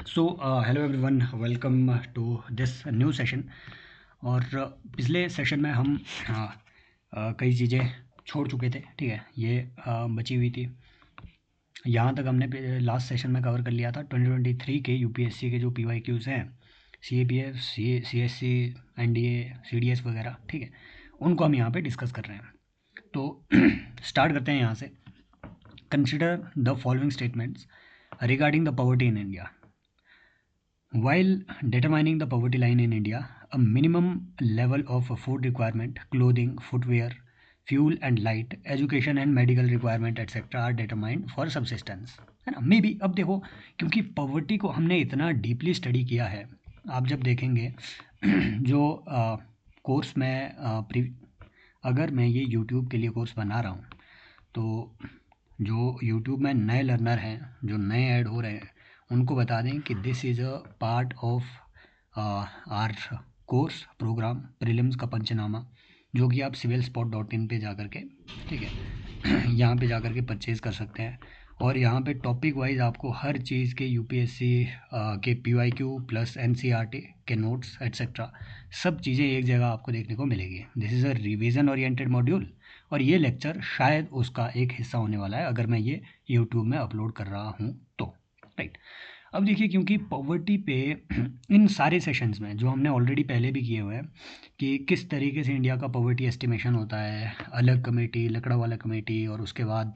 So hello everyone, welcome to this new session. और पिछले session में हम कई चीज़ें छोड़ चुके थे। ठीक है, ये बची हुई थी। यहाँ तक हमने लास्ट सेशन में कवर कर लिया था 2023 के यूपीएससी के जो पीवाईक्यूज़ हैं, सीएपीएफ, सीएससी, एनडीए, सीडीएस वगैरह। ठीक है, उनको हम यहाँ पे डिस्कस कर रहे हैं। तो स्टार्ट करते हैं यहाँ से। Consider the following statements regarding the poverty in India. While determining the poverty line in India, a minimum level of food requirement, clothing, footwear, fuel and light, education and medical requirement etc. are determined for subsistence. है ना, may be अब देखो, क्योंकि poverty को हमने इतना deeply study किया है। आप जब देखेंगे जो कोर्स में अगर मैं ये यूट्यूब के लिए कोर्स बना रहा हूँ, तो जो यूट्यूब में नए लर्नर हैं, जो नए ऐड हो रहे हैं, उनको बता दें कि this is a part of our course program prelims का पंचनामा, जो कि आप civilspot.in पे जा कर के, ठीक है, यहाँ पे जा कर के परचेज़ कर सकते हैं। और यहाँ पे टॉपिक वाइज आपको हर चीज़ के यूपीएससी के पीवाईक्यू प्लस एनसीईआरटी के नोट्स एट्सेट्रा सब चीज़ें एक जगह आपको देखने को मिलेगी। This is a revision oriented module, और ये लेक्चर शायद उसका एक हिस्सा होने वाला है अगर मैं ये यूट्यूब में अपलोड कर रहा हूँ तो। राइट, अब देखिए, क्योंकि पॉवर्टी पे इन सारे सेशंस में जो हमने ऑलरेडी पहले भी किए हुए हैं कि किस तरीके से इंडिया का पॉवर्टी एस्टिमेशन होता है, अलग कमेटी, लकड़ावाला कमेटी, और उसके बाद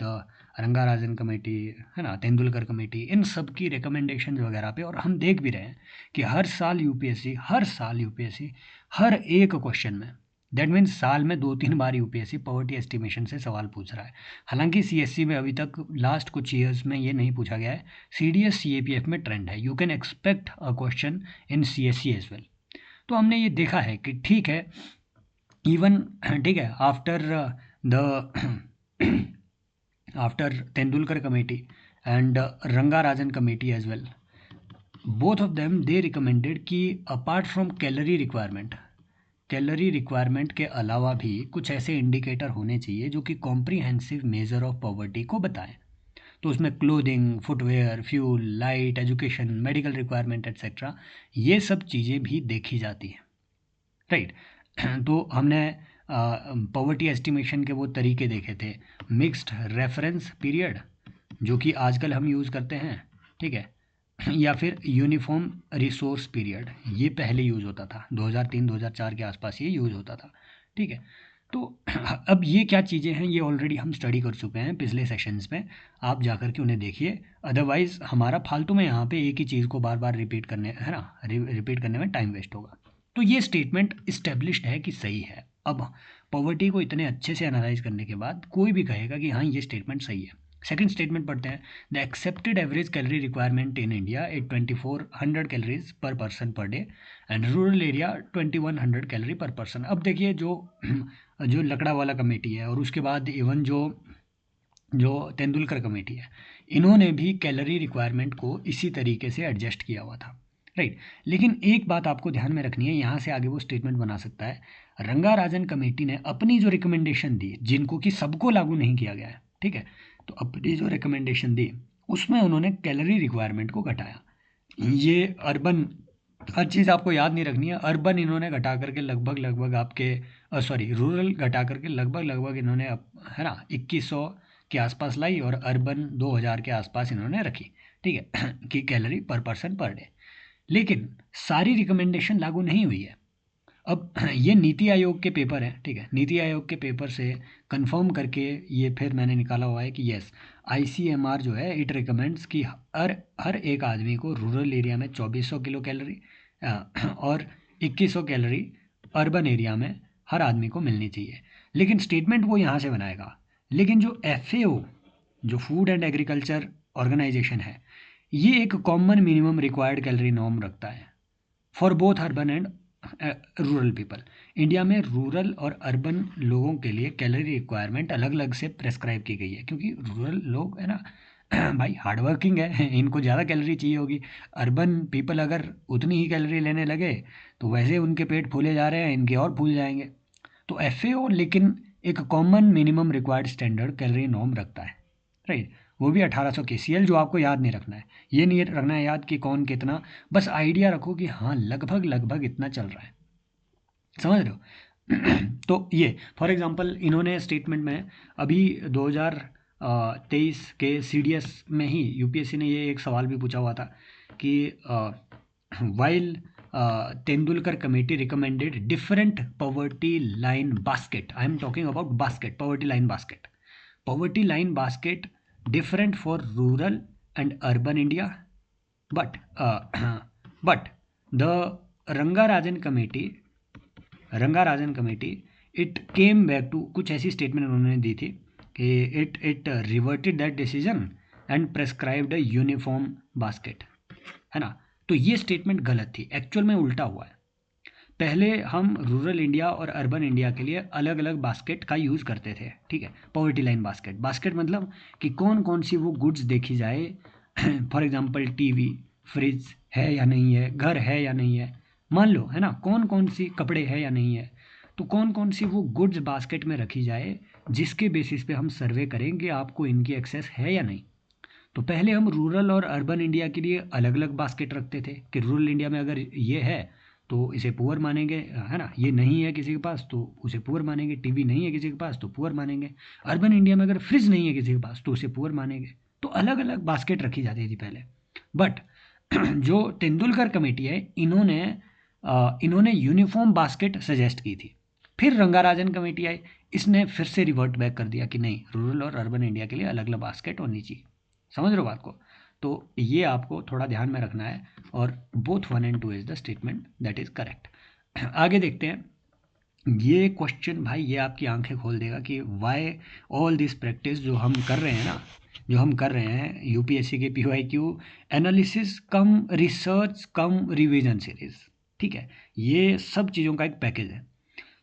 रंगाराजन कमेटी, है ना, तेंदुलकर कमेटी, इन सब की रिकमेंडेशन वगैरह पे। और हम देख भी रहे हैं कि हर साल यूपीएससी हर एक क्वेश्चन में, दैट मीन्स साल में 2-3 बार यूपीएससी पॉवर्टी एस्टिमेशन से सवाल पूछ रहा है। हालांकि सीएससी में अभी तक लास्ट कुछ ईयर्स में ये नहीं पूछा गया है। सीडीएस सीएपीएफ में ट्रेंड है, you can expect a question in CSC as well. तो हमने ये देखा है कि ठीक है, इवन ठीक है, after the after Tendulkar committee and Rangarajan committee as well, both of them they recommended कि अपार्ट फ्रॉम कैलोरी रिक्वायरमेंट के अलावा भी कुछ ऐसे इंडिकेटर होने चाहिए जो कि कॉम्प्रिहेंसिव मेजर ऑफ पॉवर्टी को बताएं। तो उसमें clothing, footwear, fuel, light, education, medical requirement etcetera, ये सब चीज़ें भी देखी जाती हैं। राइट, तो हमने पॉवर्टी एस्टिमेशन के वो तरीके देखे थे। मिक्स्ड रेफरेंस पीरियड, जो कि आजकल हम यूज़ करते हैं, ठीक है, या फिर यूनिफॉर्म रिसोर्स पीरियड, ये पहले यूज़ होता था 2003-2004 के आसपास ये यूज़ होता था। ठीक है, तो अब ये क्या चीज़ें हैं, ये ऑलरेडी हम स्टडी कर चुके हैं पिछले सेशंस में, आप जाकर के उन्हें देखिए। अदरवाइज़ हमारा फालतू में यहाँ पे एक ही चीज़ को बार बार रिपीट करने, है ना, रिपीट करने में टाइम वेस्ट होगा। तो ये स्टेटमेंट इस्टेब्लिश्ड है कि सही है। अब पॉवर्टी को इतने अच्छे से एनालाइज करने के बाद कोई भी कहेगा कि हाँ, ये स्टेटमेंट सही है। सेकंड स्टेटमेंट पढ़ते हैं। The accepted average calorie requirement in India at 2400 calories पर person per day and rural area 2100 calorie पर पर्सन। अब देखिए, जो जो लकड़ा वाला कमेटी है, और उसके बाद इवन जो जो तेंदुलकर कमेटी है, इन्होंने भी कैलोरी रिक्वायरमेंट को इसी तरीके से एडजस्ट किया हुआ था। राइट, लेकिन एक बात आपको ध्यान में रखनी है, यहाँ से आगे वो स्टेटमेंट बना सकता है। रंगाराजन कमेटी ने अपनी जो रिकमेंडेशन दी, जिनको कि सबको लागू नहीं किया गया है, ठीक है, तो अपनी जो रिकमेंडेशन दी उसमें उन्होंने कैलोरी रिक्वायरमेंट को घटाया। ये अर्बन, हर चीज़ आपको याद नहीं रखनी है। अर्बन इन्होंने घटा करके लगभग आपके सॉरी, रूरल घटा करके लगभग इन्होंने है ना 2100 के आसपास लाई, और अर्बन 2000 के आसपास इन्होंने रखी। ठीक है कि कैलोरी पर पर्सन पर डे। लेकिन सारी रिकमेंडेशन लागू नहीं हुई है। अब ये नीति आयोग के पेपर हैं, ठीक है, नीति आयोग के पेपर से कंफर्म करके ये फिर मैंने निकाला हुआ है कि यस, आईसीएमआर जो है इट रिकमेंड्स कि हर हर एक आदमी को रूरल एरिया में 2400 किलो कैलोरी और 2100 कैलोरी अर्बन एरिया में हर आदमी को मिलनी चाहिए। लेकिन स्टेटमेंट वो यहाँ से बनाएगा, लेकिन जो एफएओ, जो फूड एंड एग्रीकल्चर ऑर्गेनाइजेशन है, ये एक common minimum required calorie norm रखता है for both urban and rural people. India में रूरल और अर्बन लोगों के लिए कैलोरी रिक्वायरमेंट अलग अलग से प्रेस्क्राइब की गई है, क्योंकि रूरल लोग, है ना, भाई हार्ड वर्किंग है, इनको ज़्यादा कैलोरी चाहिए होगी। अर्बन पीपल अगर उतनी ही कैलोरी लेने लगे तो वैसे उनके पेट फूले जा रहे हैं, इनके और फूल जाएंगे। तो एफएओ लेकिन एक common minimum required standard calorie norm रखता है। राइट, वो भी 1800 KCL, जो आपको याद नहीं रखना है। ये नहीं रखना है याद कि कौन कितना, बस आइडिया रखो कि हाँ लगभग लगभग इतना चल रहा है, समझ रहे हो। तो ये फॉर एग्जांपल इन्होंने स्टेटमेंट में अभी 2023 के CDS में ही यूपीएससी ने ये एक सवाल भी पूछा हुआ था कि while Tendulkar committee recommended different poverty line basket, I am talking about basket, poverty line basket, poverty line basket different for rural and urban India, but but the Rangarajan committee it came back to, कुछ ऐसी statement उन्होंने दी थी कि it reverted that decision and prescribed a uniform basket, है ना। तो ये statement गलत थी, एक्चुअल में उल्टा हुआ है। पहले हम रूरल इंडिया और अर्बन इंडिया के लिए अलग अलग बास्केट का यूज़ करते थे, ठीक है। पॉवर्टी लाइन बास्केट, बास्केट मतलब कि कौन कौन सी वो गुड्स देखी जाए, फॉर एग्जांपल टीवी फ्रिज है या नहीं है, घर है या नहीं है, मान लो, है ना, कौन कौन सी कपड़े है या नहीं है, तो कौन कौन सी वो गुड्स बास्केट में रखी जाए जिसके बेसिस पे हम सर्वे करेंगे आपको इनकी एक्सेस है या नहीं। तो पहले हम रूरल और अर्बन इंडिया के लिए अलग अलग बास्केट रखते थे कि रूरल इंडिया में अगर ये है तो इसे पुअर मानेंगे, है ना, ये नहीं है किसी के पास तो उसे पुअर मानेंगे, टीवी नहीं है किसी के पास तो पुअर मानेंगे, अर्बन इंडिया में अगर फ्रिज नहीं है किसी के पास तो उसे पुअर मानेंगे। तो अलग अलग बास्केट रखी जाती थी पहले। बट जो तेंदुलकर कमेटी है इन्होंने यूनिफॉर्म बास्केट सजेस्ट की थी। फिर रंगाराजन कमेटी आई, इसने फिर से रिवर्ट बैक कर दिया कि नहीं, रूरल और अर्बन इंडिया के लिए अलग अलग बास्केट होनी चाहिए। समझ रहे हो बात को। तो ये आपको थोड़ा ध्यान में रखना है, और both 1 and 2 is the statement that is correct. आगे देखते हैं ये क्वेश्चन, भाई ये आपकी आंखें खोल देगा कि वाई ऑल दिस प्रैक्टिस जो हम कर रहे हैं ना, जो हम कर रहे हैं यूपीएससी के PYQ एनालिसिस कम रिसर्च कम रिवीजन सीरीज, ठीक है, ये सब चीज़ों का एक पैकेज है।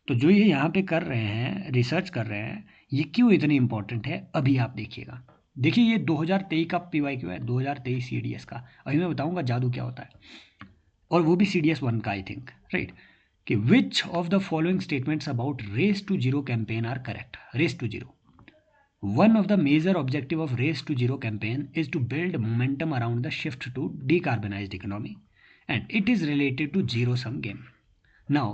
तो जो ये यहाँ पे कर रहे हैं, रिसर्च कर रहे हैं, ये क्यों इतनी इंपॉर्टेंट है अभी आप देखिएगा। देखिए ये 2023 का PYQ है, 2023 CDS का। अभी मैं बताऊंगा जादू क्या होता है, और वो भी CDS 1 का, आई थिंक, राइट। कि which of the following statements about race to zero campaign are correct. Race to zero, one of the major objective of race to zero campaign is to build momentum around the shift to decarbonized economy, and it is related to zero sum game. Now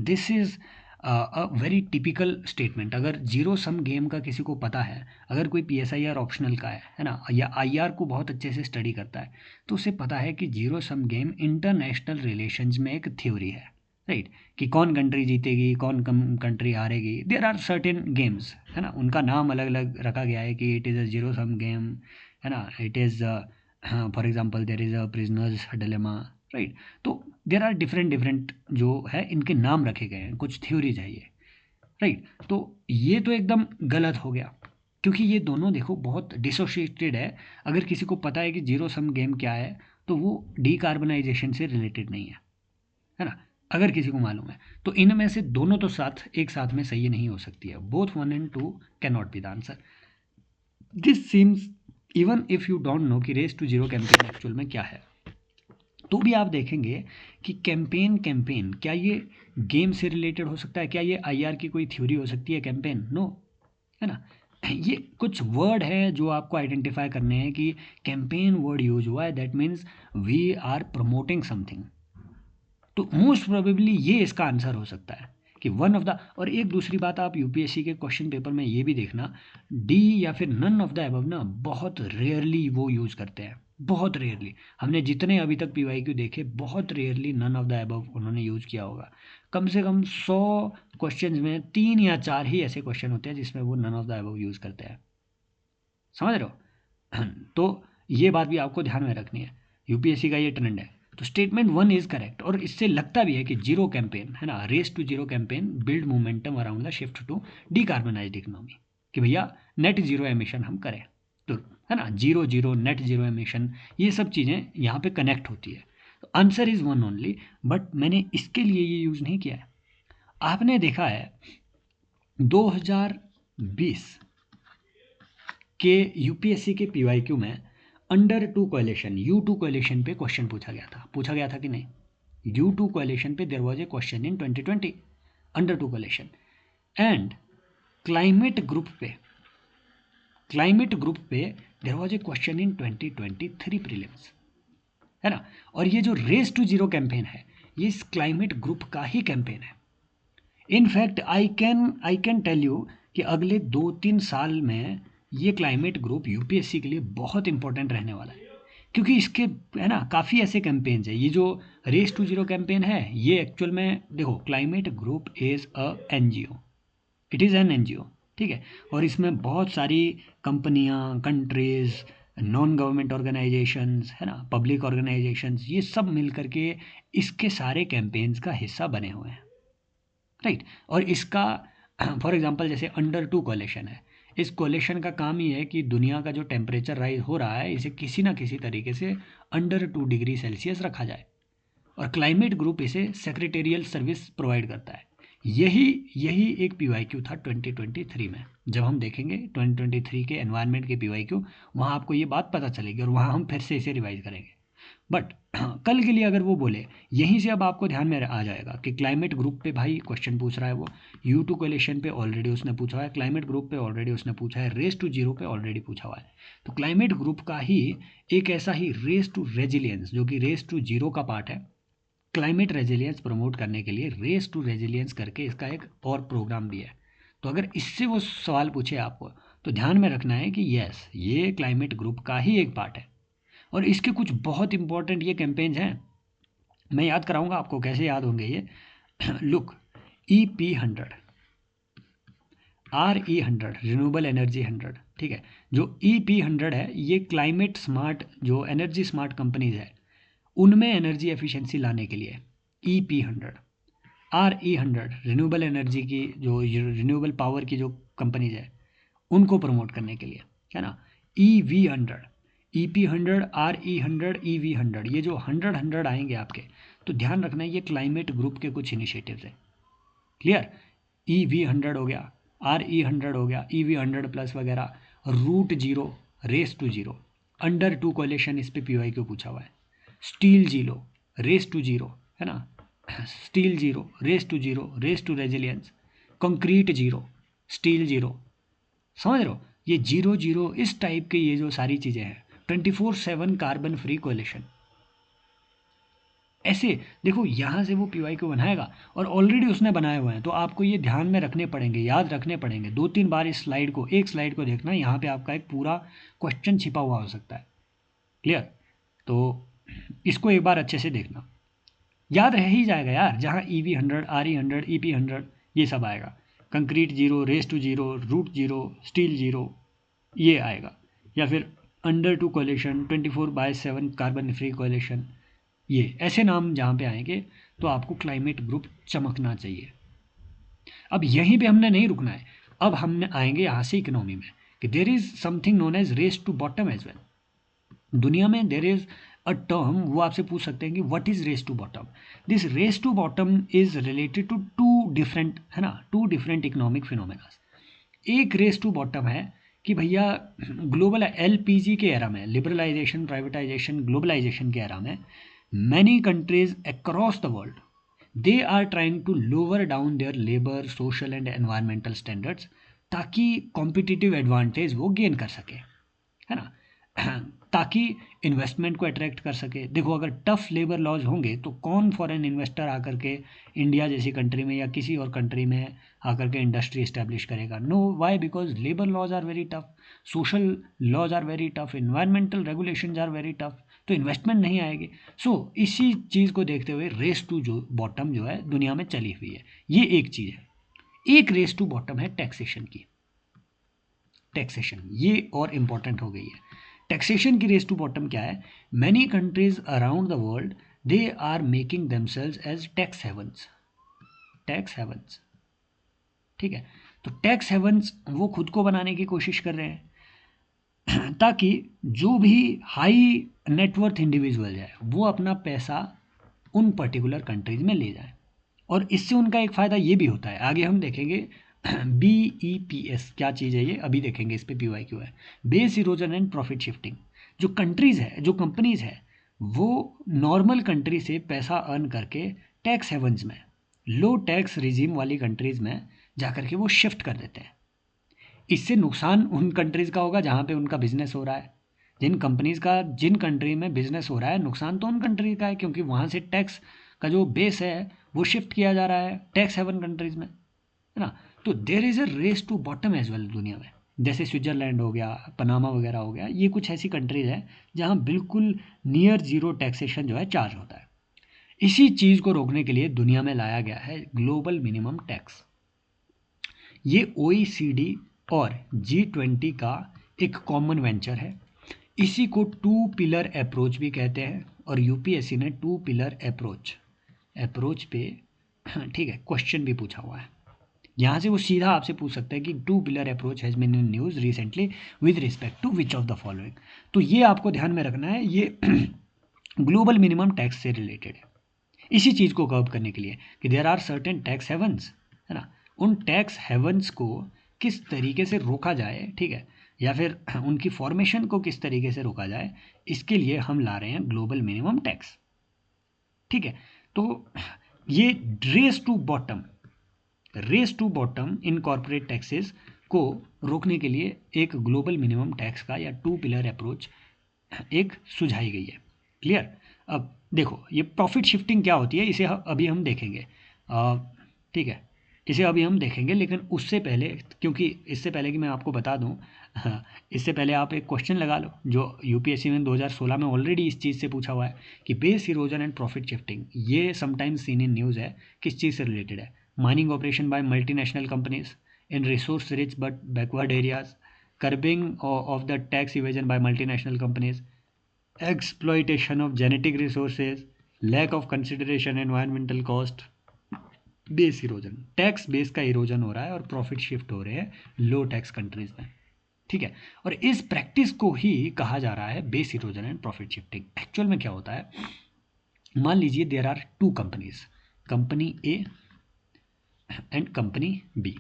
this is a very typical statement. अगर zero sum game का किसी को पता है, अगर कोई PSIR optional का है ना, या IR को बहुत अच्छे से स्टडी करता है, तो उसे पता है कि zero sum game international relations में एक थ्योरी है, राइट। कि कौन कंट्री जीतेगी, कौन कम कंट्री हारेगी, देयर आर सर्टेन गेम्स, है ना, उनका नाम अलग अलग रखा गया है कि it is a zero sum game, है ना, it is for example there is a prisoner's dilemma, right. तो देर आर डिफरेंट डिफरेंट जो है इनके नाम रखे गए हैं, कुछ थ्योरीज है ये, राइट। तो ये तो एकदम गलत हो गया, क्योंकि ये दोनों देखो बहुत डिसोशिएटेड है। अगर किसी को पता है कि जीरो सम गेम क्या है, तो वो डीकार्बनाइजेशन से रिलेटेड नहीं है ना। अगर किसी को मालूम है तो इनमें से दोनों तो साथ एक साथ में सही नहीं हो सकती है। Both 1 and 2 can not be the answer. This seems even if you don't know कि race to zero campaign actual में क्या है, तो भी आप देखेंगे कि कैंपेन क्या ये गेम से रिलेटेड हो सकता है, क्या ये IR की कोई थ्योरी हो सकती है कैंपेन, नो, है ना। ये कुछ वर्ड है जो आपको आइडेंटिफाई करने हैं कि कैंपेन वर्ड यूज हुआ है, that means we are promoting something. तो मोस्ट प्रोबेबली ये इसका आंसर हो सकता है कि वन ऑफ द। और एक दूसरी बात, आप यूपीएससी के क्वेश्चन पेपर में ये भी देखना, डी या फिर नन ऑफ द अबव ना बहुत रेयरली वो यूज़ करते हैं, बहुत रेयरली। हमने जितने अभी तक PYQ देखे, बहुत rarely none of the above उन्होंने यूज़ किया होगा। कम से कम 100 क्वेश्चन में 3 या 4 ही ऐसे क्वेश्चन होते हैं जिसमें वो none of the above use करते हैं, समझ रहे हो। तो ये बात भी आपको ध्यान में रखनी है, यूपीएससी का ये ट्रेंड है। तो स्टेटमेंट 1 इज करेक्ट, और इससे लगता भी है कि जीरो कैंपेन, है ना, race to zero campaign build momentum around the shift to decarbonized economy, कि भैया नेट जीरो एमिशन हम करें। तो है ना, zero zero net zero emission, ये सब चीज़ें यहाँ पे कनेक्ट होती है। तो आंसर इज 1 ओनली, बट मैंने इसके लिए ये यूज़ नहीं किया है। आपने देखा है 2020 के यूपीएससी के PYQ में under two coalition U2 coalition पे क्वेश्चन पूछा गया था कि नहीं। U2 कोएलिशन पे there was a question in 2020 under two coalition, and climate group पे क्लाइमेट ग्रुप पे there was a question in 2023 prelims, है ना। और ये जो रेस टू जीरो कैंपेन है, ये इस क्लाइमेट ग्रुप का ही कैंपेन है। In fact I can tell you कि अगले 2-3 साल में ये क्लाइमेट ग्रुप यूपीएससी के लिए बहुत इंपॉर्टेंट रहने वाला है, क्योंकि इसके, है ना, काफ़ी ऐसे कैंपेन्स हैं। ये जो रेस टू जीरो कैंपेन है, ये एक्चुअल में देखो, climate group is a NGO, it is an NGO, ठीक है। और इसमें बहुत सारी कंपनियां, कंट्रीज, नॉन गवर्नमेंट ऑर्गेनाइजेशंस, है ना, पब्लिक ऑर्गेनाइजेशंस, ये सब मिल करके इसके सारे कैंपेन्स का हिस्सा बने हुए हैं, राइट। और इसका फॉर एग्जांपल जैसे अंडर टू कोलेशन है, इस कोलेशन का काम ये है कि दुनिया का जो टेम्परेचर राइज हो रहा है, इसे किसी ना किसी तरीके से अंडर 2 डिग्री सेल्सियस रखा जाए। और क्लाइमेट ग्रुप इसे सेक्रेटेरियल सर्विस प्रोवाइड करता है। यही यही एक पीवाईक्यू था 2023 में। जब हम देखेंगे 2023 के एनवायरनमेंट के पीवाईक्यू, वहाँ आपको ये बात पता चलेगी और वहाँ हम फिर से इसे रिवाइज करेंगे। बट कल के लिए अगर वो बोले, यहीं से अब आपको ध्यान में आ जाएगा कि क्लाइमेट ग्रुप पे भाई क्वेश्चन पूछ रहा है वो, U2 कोलेशन पे ऑलरेडी उसने पूछा है, क्लाइमेट ग्रुप पे ऑलरेडी उसने पूछा है, रेस टू जीरो पे ऑलरेडी पूछा हुआ है। तो क्लाइमेट ग्रुप का ही एक ऐसा ही रेस टू रेजिलियंस, जो कि रेस टू जीरो का पार्ट है, क्लाइमेट रेजिलियंस प्रमोट करने के लिए रेस टू रेजिलियंस करके इसका एक और प्रोग्राम भी है। तो अगर इससे वो सवाल पूछे आपको, तो ध्यान में रखना है कि यस, ये क्लाइमेट ग्रुप का ही एक पार्ट है। और इसके कुछ बहुत इंपॉर्टेंट ये कैंपेन्स हैं, मैं याद कराऊंगा आपको, कैसे याद होंगे ये। Look, EP100, RE100, renewable energy 100, ठीक है। जो EP100 है, ये क्लाइमेट स्मार्ट, जो एनर्जी स्मार्ट कंपनीज है, उनमें एनर्जी एफिशिएंसी लाने के लिए EP100। RE100, रिन्यूएबल एनर्जी की, जो रिन्यूएबल पावर की जो कंपनीज है, उनको प्रमोट करने के लिए, है ना। EV100, EP100, RE100, EV100, ये जो 100 आएंगे आपके, तो ध्यान रखना है ये क्लाइमेट ग्रुप के कुछ इनिशिएटिव्स हैं। क्लियर? EV100 हो गया, RE100 हो गया, EV100 प्लस वगैरह, route zero, race to zero, under two coalition, इस पे PY पूछा हुआ है। Steel zero, race to zero, है ना, steel zero, race to zero, race to resilience, concrete zero, steel zero, समझ रहे हो? ये जीरो जीरो इस टाइप के, ये जो सारी चीज़ें हैं, 24/7 कार्बन फ्री कोलेशन, ऐसे देखो, यहाँ से वो PY बनाएगा, और ऑलरेडी उसने बनाए हुए हैं, तो आपको ये ध्यान में रखने पड़ेंगे, याद रखने पड़ेंगे। 2-3 बार इस स्लाइड को, एक स्लाइड को देखना, यहाँ पे आपका एक पूरा क्वेश्चन छिपा हुआ हो सकता है। क्लियर? तो इसको एक बार अच्छे से देखना, याद रह ही जाएगा यार। जहाँ EV100, RE100, EP100, ये सब आएगा, concrete zero, race to zero, route zero, steel zero, ये आएगा। या फिर under two coalition, 24/7 carbon free coalition, ये ऐसे नाम जहाँ पे आएंगे, तो आपको क्लाइमेट ग्रुप चमकना चाहिए। अब यहीं पे हमने नहीं रुकना है, अब हमने आएंगे यहाँ से इकोनॉमी में, कि there is something known as race to bottom as well. दुनिया में देर इज अ टर्म, वो आपसे पूछ सकते हैं कि what is race to bottom. This race to bottom is related to two different, है ना, टू डिफरेंट इकोनॉमिक फिनोमेना। एक रेस टू बॉटम है कि भैया ग्लोबल LPG के एरा में, लिबरलाइजेशन, प्राइवेटाइजेशन, ग्लोबलाइजेशन के एरा में, many countries across the world, they are trying to lower down their labour, social and environmental standards, ताकि competitive advantage वो गेन कर सके, है ना, ताकि इन्वेस्टमेंट को अट्रैक्ट कर सके। देखो, अगर टफ लेबर लॉज होंगे, तो कौन फॉरेन इन्वेस्टर आकर के इंडिया जैसी कंट्री में या किसी और कंट्री में आकर के इंडस्ट्री इस्टेब्लिश करेगा? No, why? Because labour laws are very tough, social laws are very tough, environmental regulation are very tough, तो इन्वेस्टमेंट नहीं आएगी। इसी चीज़ को देखते हुए रेस टू जो बॉटम जो है दुनिया में चली हुई है, ये एक चीज़ है। एक रेस टू बॉटम है टैक्सेशन की, टैक्सेशन ये और इम्पॉर्टेंट हो गई है। टैक्सेशन की रेस टू बॉटम क्या है? Many countries around the world, they are making themselves as tax havens, tax havens, ठीक है। तो टैक्स हेवंस वो खुद को बनाने की कोशिश कर रहे हैं, ताकि जो भी हाई नेटवर्थ इंडिविजुअल है, वो अपना पैसा उन पर्टिकुलर कंट्रीज में ले जाए। और इससे उनका एक फ़ायदा ये भी होता है, आगे हम देखेंगे। BEPS क्या चीज़ है ये अभी देखेंगे, इस पे PYQ है। Base erosion and profit shifting. जो कंट्रीज़ है, जो कंपनीज़ है, वो नॉर्मल कंट्री से पैसा अर्न करके टैक्स हेवंस में, लो टैक्स रिजीम वाली कंट्रीज़ में जा कर के वो शिफ्ट कर देते हैं। इससे नुकसान उन कंट्रीज़ का होगा जहाँ पे उनका बिजनेस हो रहा है। जिन कंपनीज़ का जिन कंट्री में बिजनेस हो रहा है, नुकसान तो उन कंट्री का है, क्योंकि वहाँ से टैक्स का जो बेस है वो शिफ्ट किया जा रहा है टैक्स हेवन कंट्रीज़ में, है ना। तो there is a race to bottom as well दुनिया में। जैसे स्विट्ज़रलैंड हो गया, पनामा वगैरह हो गया, ये कुछ ऐसी कंट्रीज़ हैं जहाँ बिल्कुल नियर जीरो टैक्सेशन जो है चार्ज होता है। इसी चीज़ को रोकने के लिए दुनिया में लाया गया है ग्लोबल मिनिमम टैक्स। ये OECD और G20 का एक कॉमन वेंचर है। इसी को टू पिलर अप्रोच भी कहते हैं, और यूपीएससी ने टू पिलर अप्रोच पे ठीक है क्वेश्चन भी पूछा हुआ है। यहाँ से वो सीधा आपसे पूछ सकता है कि two pillar approach has been in news recently with respect to which of the following. तो ये आपको ध्यान में रखना है, ये ग्लोबल मिनिमम टैक्स से रिलेटेड है। इसी चीज़ को कर्व करने के लिए कि there are certain tax havens, है ना, उन टैक्स हेवंस को किस तरीके से रोका जाए, ठीक है, या फिर उनकी फॉर्मेशन को किस तरीके से रोका जाए, इसके लिए हम ला रहे हैं ग्लोबल मिनिमम टैक्स। ठीक है, तो ये race to bottom in corporate taxes को रोकने के लिए एक ग्लोबल मिनिमम टैक्स का या टू पिलर अप्रोच एक सुझाई गई है। क्लियर। अब देखो ये प्रॉफिट शिफ्टिंग क्या होती है, इसे अभी हम देखेंगे। ठीक है, इसे अभी हम देखेंगे, लेकिन उससे पहले, क्योंकि इससे पहले कि मैं आपको बता दूं, इससे पहले आप एक क्वेश्चन लगा लो जो यूपीएससी में 2016 में ऑलरेडी इस चीज़ से पूछा हुआ है कि base erosion and profit shifting, ये समटाइम्स सीन इन न्यूज़ है, किस चीज़ से रिलेटेड है। Mining operation by multinational companies in resource rich but backward areas, curbing of the tax evasion by multinational companies, exploitation of genetic resources, lack of consideration environmental cost, base erosion, tax base का erosion हो रहा है और profit shift हो रहे हैं लो tax countries में। ठीक है, और इस प्रैक्टिस को ही कहा जा रहा है base erosion and profit shifting. Actual में क्या होता है, मान लीजिए there are two companies, company A and company B,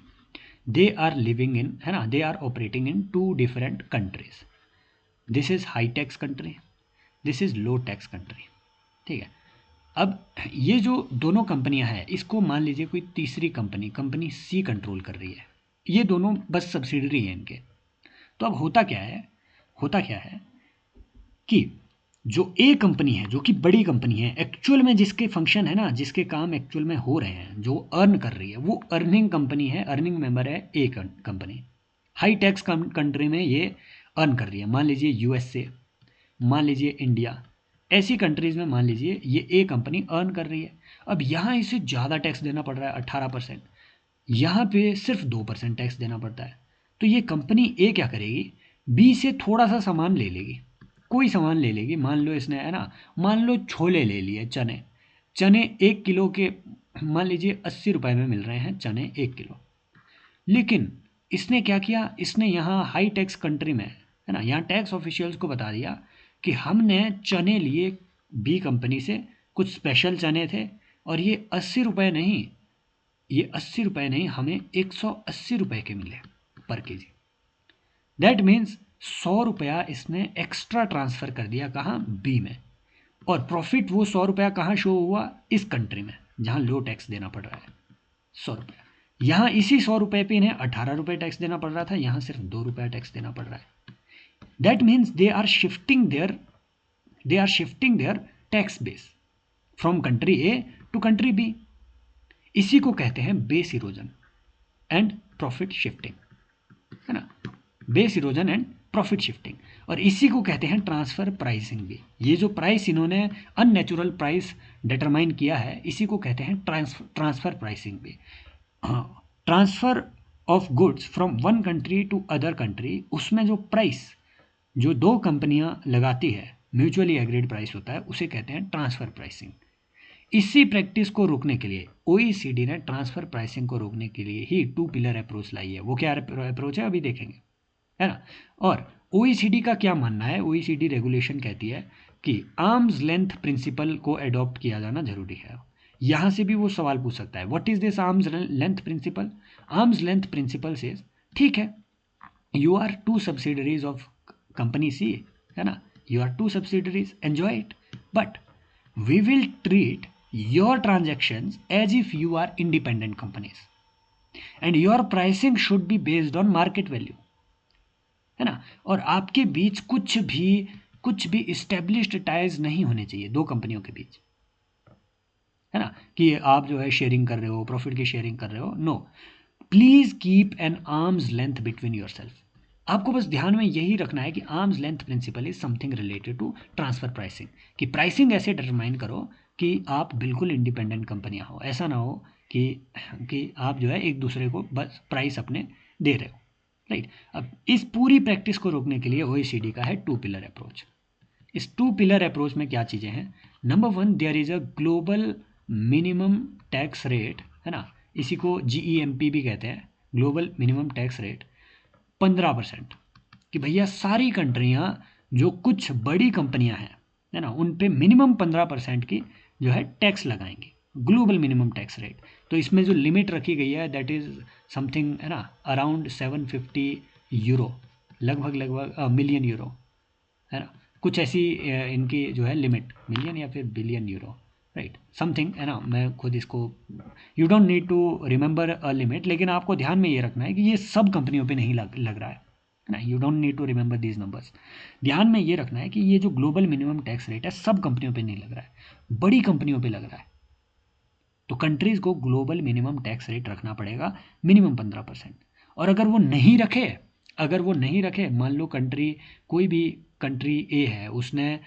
they are living in, है ना, they are operating in two different countries. This is high tax country, this is low tax country. ठीक है, अब ये जो दोनों कंपनियां हैं, इसको मान लीजिए कोई तीसरी कंपनी सी कंट्रोल कर रही है, ये दोनों बस सब्सिडरी हैं इनके। तो अब होता क्या है कि जो ए कंपनी है, जो कि बड़ी कंपनी है, एक्चुअल में जिसके फंक्शन है ना, जिसके काम एक्चुअल में हो रहे हैं, जो अर्न कर रही है, वो अर्निंग कंपनी है, अर्निंग मेंबर है ए कंपनी। हाई टैक्स कंट्री में ये अर्न कर रही है, मान लीजिए यूएसए, मान लीजिए इंडिया, ऐसी कंट्रीज़ में मान लीजिए ये ए कंपनी अर्न कर रही है। अब यहाँ इसे ज़्यादा टैक्स देना पड़ रहा है 18%, यहाँ पे सिर्फ 2% टैक्स देना पड़ता है। तो ये कंपनी ए क्या करेगी, बी से थोड़ा सा सामान ले लेगी, कोई सामान ले लेगी, मान लो इसने, है ना, मान लो छोले ले लिए, चने, चने 1 किलो के मान लीजिए 80 रुपये में मिल रहे हैं चने 1 किलो। लेकिन इसने क्या किया, इसने यहाँ हाई टैक्स कंट्री में, है ना, यहाँ टैक्स ऑफिशियल्स को बता दिया कि हमने चने लिए बी कंपनी से, कुछ स्पेशल चने थे, और ये 80 रुपये नहीं, हमें 180 रुपये के मिले पर केजी। दैट मीन्स 100 रुपया इसने एक्स्ट्रा ट्रांसफ़र कर दिया, कहाँ, बी में। और प्रॉफिट वो 100 रुपया कहाँ शो हुआ, इस कंट्री में जहाँ लो टैक्स देना पड़ रहा है, 100 रुपया। यहाँ इसी 100 रुपये पे इन्हें 18 रुपये टैक्स देना पड़ रहा था, यहाँ सिर्फ 2 रुपया टैक्स देना पड़ रहा है। That means they are shifting their tax base from country A to country B. इसी को कहते हैं base erosion and profit shifting, है ना, base erosion and profit shifting. और इसी को कहते हैं ट्रांसफ़र प्राइसिंग भी। ये जो प्राइस इन्होंने अननेचुरल प्राइस डिटरमाइन किया है, इसी को कहते हैं ट्रांसफ़र प्राइसिंग भी। Transfer of goods from one country to other country, उसमें जो प्राइस जो दो कंपनियां लगाती है, म्यूचुअली एग्रीड प्राइस होता है, उसे कहते हैं ट्रांसफ़र प्राइसिंग। इसी प्रैक्टिस को रोकने के लिए OECD ने ट्रांसफ़र प्राइसिंग को रोकने के लिए ही टू पिलर अप्रोच लाई है। वो क्या अप्रोच है अभी देखेंगे, है ना। और OECD का क्या मानना है, OECD रेगुलेशन कहती है कि आर्म्स लेंथ प्रिंसिपल को अडॉप्ट किया जाना जरूरी है। यहाँ से भी वो सवाल पूछ सकता है, what is this arm's length principle. Arm's length principle से, ठीक है, you are two subsidiaries of company C, है ना, you are two subsidiaries, enjoy it, but we will treat your transactions as if you are independent companies. And your pricing should be based on market value, है ना। और आपके बीच कुछ भी established ties नहीं होने चाहिए दो कंपनियों के बीच, है ना, कि आप जो है शेयरिंग कर रहे हो, प्रॉफिट की शेयरिंग कर रहे हो। No, please keep an arms length between your self. आपको बस ध्यान में यही रखना है कि arms length principle is something related to transfer pricing, कि प्राइसिंग ऐसे डिटरमाइन करो कि आप बिल्कुल इंडिपेंडेंट कंपनियां हो। ऐसा ना हो कि आप जो है एक दूसरे को बस प्राइस अपने दे रहे हो, राइट। अब इस पूरी प्रैक्टिस को रोकने के लिए OECD का है 2 पिलर अप्रोच। इस 2 पिलर अप्रोच में क्या चीज़ें हैं? Number 1, there is a global minimum tax rate, है ना, इसी को GEMP भी कहते हैं, ग्लोबल मिनिमम टैक्स रेट 15%, कि भैया सारी कंट्रियां जो कुछ बड़ी कंपनियां हैं, है ना, उन पे मिनिमम 15% की जो है टैक्स लगाएंगे, ग्लोबल मिनिमम टैक्स रेट। तो इसमें जो लिमिट रखी गई है दैट इज़ समथिंग, है ना, अराउंड 750 यूरो, लगभग मिलियन यूरो, है ना, कुछ ऐसी इनकी जो है लिमिट, मिलियन या फिर बिलियन यूरो, राइट, समथिंग, है ना। मैं खुद इसको, you don't need to remember a limit, लेकिन आपको ध्यान में ये रखना है कि ये सब कंपनियों पे नहीं लग रहा है ना। You don't need to remember these numbers. ध्यान में ये रखना है कि ये जो ग्लोबल मिनिमम टैक्स रेट है सब कंपनियों पे नहीं लग रहा है, बड़ी कंपनियों पे लग रहा है। तो कंट्रीज को ग्लोबल मिनिमम टैक्स रेट रखना पड़ेगा, मिनिमम 15%। और अगर वो नहीं रखे, मान लो कंट्री, कोई भी कंट्री ए है, उसने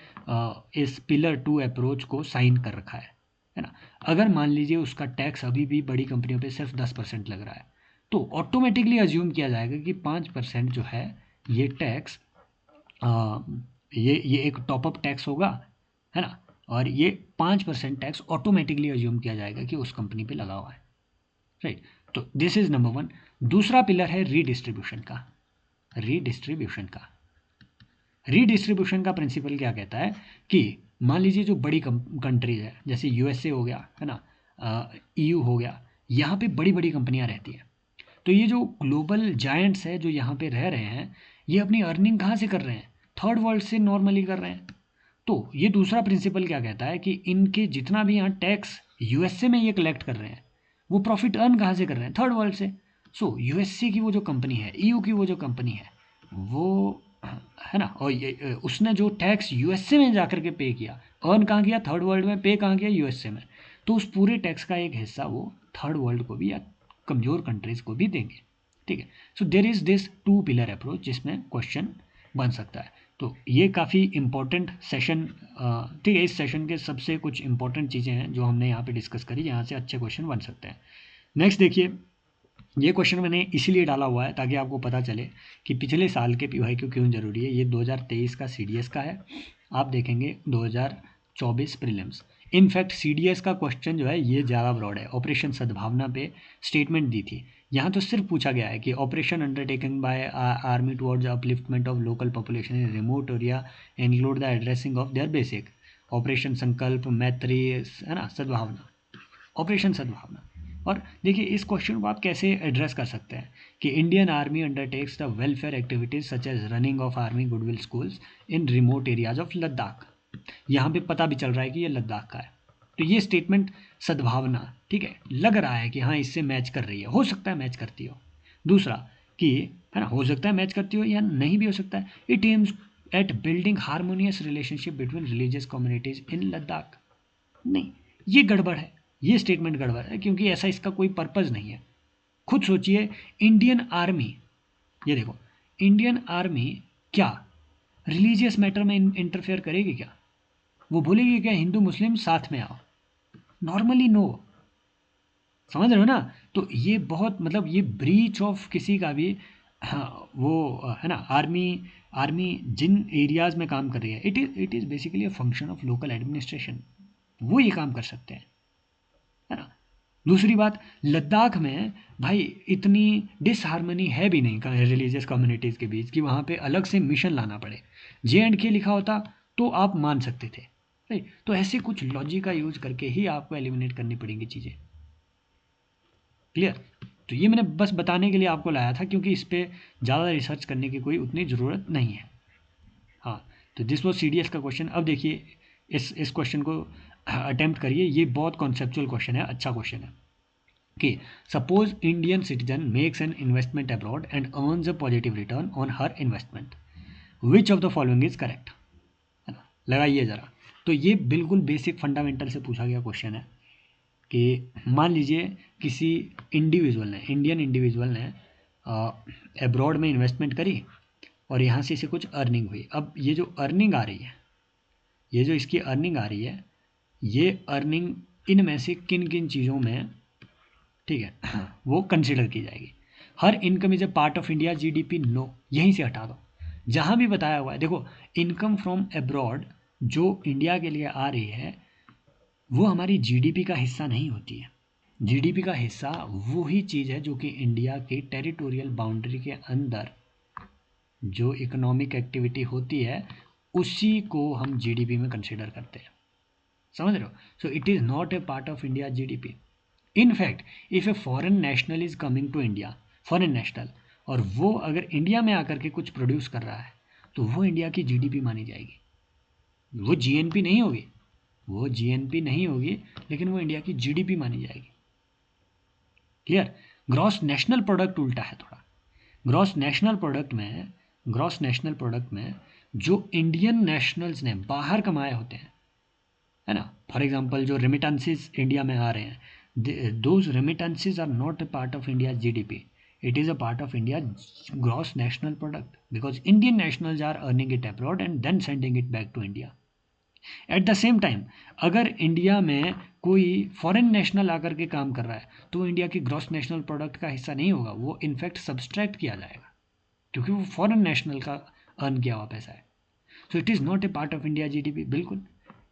इस पिलर 2 अप्रोच को साइन कर रखा है ना। अगर मान लीजिए उसका टैक्स अभी भी बड़ी कंपनियों पे सिर्फ 10% लग रहा है, तो ऑटोमेटिकली अज्यूम किया जाएगा कि 5% जो है ये टैक्स, ये एक टॉपअप टैक्स होगा, है ना, और ये 5% टैक्स ऑटोमेटिकली अज्यूम किया जाएगा कि उस कंपनी पे लगा हुआ है, राइट। तो दिस इज नंबर 1। दूसरा पिलर है रीडिस्ट्रीब्यूशन का। रीडिस्ट्रीब्यूशन का प्रिंसिपल क्या कहता है कि मान लीजिए जो बड़ी कंट्रीज है, जैसे USA हो गया, है ना, EU हो गया, यहाँ पे बड़ी बड़ी कंपनियाँ रहती हैं। तो ये जो ग्लोबल जायंट्स है जो यहाँ पे रह रहे हैं, ये अपनी अर्निंग कहाँ से कर रहे हैं? थर्ड वर्ल्ड से नॉर्मली कर रहे हैं। तो ये दूसरा प्रिंसिपल क्या कहता है कि इनके जितना भी यहाँ टैक्स USA में ये कलेक्ट कर रहे हैं, वो प्रॉफिट अर्न कहाँ से कर रहे हैं? थर्ड वर्ल्ड से। सो USA की वो जो कंपनी है, EU की वो जो कंपनी है, वो, है ना, और ये उसने जो टैक्स USA में जा कर के पे किया, अर्न कहाँ किया? थर्ड वर्ल्ड में। पे कहाँ किया? USA में। तो उस पूरे टैक्स का एक हिस्सा वो थर्ड वर्ल्ड को भी या कमज़ोर कंट्रीज़ को भी देंगे, ठीक है। So there is this 2 pillar approach जिसमें क्वेश्चन बन सकता है। तो ये काफ़ी इंपॉर्टेंट सेशन, ठीक है, इस सेशन के सबसे कुछ इंपॉर्टेंट चीज़ें हैं जो हमने यहाँ पे डिस्कस करी, यहाँ से अच्छे क्वेश्चन बन सकते हैं। नेक्स्ट देखिए, ये क्वेश्चन मैंने इसीलिए डाला हुआ है ताकि आपको पता चले कि पिछले साल के PYQ क्यों ज़रूरी है। ये 2023 का CDS का है, आप देखेंगे 2024 प्रीलिम्स। इनफैक्ट CDS का क्वेश्चन जो है ये ज़्यादा ब्रॉड है। ऑपरेशन सद्भावना पे स्टेटमेंट दी थी, यहाँ तो सिर्फ पूछा गया है कि operation undertaken by army towards upliftment of local population in remote area include the addressing of their basic, operation संकल्प, मैत्री, है ना, सद्भावना, ऑपरेशन सद्भावना। और देखिए इस क्वेश्चन को आप कैसे एड्रेस कर सकते हैं कि Indian army undertakes the welfare activities such as running of army goodwill schools in remote areas of Ladakh. यहाँ पे पता भी चल रहा है कि ये लद्दाख का है। तो ये स्टेटमेंट सद्भावना, ठीक है, लग रहा है कि हाँ इससे मैच कर रही है, हो सकता है मैच करती हो। दूसरा कि, है ना, हो सकता है मैच करती हो या नहीं भी हो सकता है। It aims at building harmonious relationship between religious communities in Ladakh. नहीं, ये गड़बड़ है, ये स्टेटमेंट गड़बड़ है, क्योंकि ऐसा इसका कोई पर्पज़ नहीं है। खुद सोचिए, इंडियन आर्मी, ये देखो, इंडियन आर्मी क्या रिलीजियस मैटर में इंटरफेयर करेगी क्या? वो बोलेगी क्या हिंदू मुस्लिम साथ में आओ? Normally no. समझ रहे हो ना? तो ये बहुत, मतलब ये ब्रीच ऑफ किसी का भी, हाँ, वो, है ना, आर्मी आर्मी जिन एरियाज में काम कर रही है, it is basically a function of local administration, वो ये काम कर सकते हैं, है ना। दूसरी बात, लद्दाख में भाई इतनी डिसहारमनी है भी नहीं रिलीजियस कम्युनिटीज़ के बीच कि वहाँ पे अलग से मिशन लाना पड़े। JNK लिखा होता तो आप मान सकते थे, राइट। तो ऐसे कुछ लॉजिक का यूज करके ही आपको एलिमिनेट करनी पड़ेंगी चीज़ें। क्लियर? तो ये मैंने बस बताने के लिए आपको लाया था, क्योंकि इस पर ज़्यादा रिसर्च करने की कोई उतनी ज़रूरत नहीं है। हाँ, तो दिस वॉज CDS का क्वेश्चन। अब देखिए इस क्वेश्चन को अटेम्प्ट करिए, ये बहुत कॉन्सेप्चुअल क्वेश्चन है, अच्छा क्वेश्चन है। कि suppose Indian citizen makes an investment abroad and earns a positive return on her investment, which of the following is correct, है ना, लगाइए ज़रा। तो ये बिल्कुल बेसिक फंडामेंटल से पूछा गया क्वेश्चन है कि मान लीजिए किसी इंडिविजुअल ने, इंडियन इंडिविजुअल ने अब्रॉड में इन्वेस्टमेंट करी और यहाँ से इसे कुछ अर्निंग हुई। अब ये जो अर्निंग आ रही है, ये जो इसकी अर्निंग आ रही है, ये अर्निंग इनमें से किन किन चीज़ों में, ठीक है, वो कंसिडर की जाएगी। हर income is a part of India GDP, no, यहीं से हटा दो। जहाँ भी बताया हुआ है, देखो इनकम फ्रॉम अब्रॉड जो इंडिया के लिए आ रही है वो हमारी जीडीपी का हिस्सा नहीं होती है। जीडीपी का हिस्सा वो ही चीज़ है जो कि इंडिया के टेरिटोरियल बाउंड्री के अंदर जो इकोनॉमिक एक्टिविटी होती है उसी को हम जीडीपी में कंसिडर करते हैं, समझ रहे हो। So it is not a part of India GDP. In fact if a foreign national is coming to India, foreign national, और वो अगर इंडिया में आकर के कुछ प्रोड्यूस कर रहा है तो वो इंडिया की जीडीपी मानी जाएगी। वो जीएनपी नहीं होगी, वो जीएनपी नहीं होगी, लेकिन वो इंडिया की जीडीपी मानी जाएगी। क्लियर। ग्रॉस नेशनल प्रोडक्ट उल्टा है थोड़ा। ग्रॉस नेशनल प्रोडक्ट में, ग्रॉस नेशनल प्रोडक्ट में जो इंडियन नेशनल्स ने बाहर कमाए होते हैं, है ना, फॉर एग्जांपल जो रेमिटेंसेस इंडिया में आ रहे हैं, those remittances are not a part of India GDP, it is a part of India gross national product, because Indian nationals are earning it abroad and then sending it back to India. At the same time अगर India में कोई foreign national आकर के काम कर रहा है तो इंडिया की ग्रॉस नेशनल प्रोडक्ट का हिस्सा नहीं होगा, वो इनफैक्ट सब्सट्रैक्ट किया जाएगा क्योंकि वो फॉरेन नेशनल का अर्न किया हुआ पैसा है। So it is not a part of India GDP. बिल्कुल,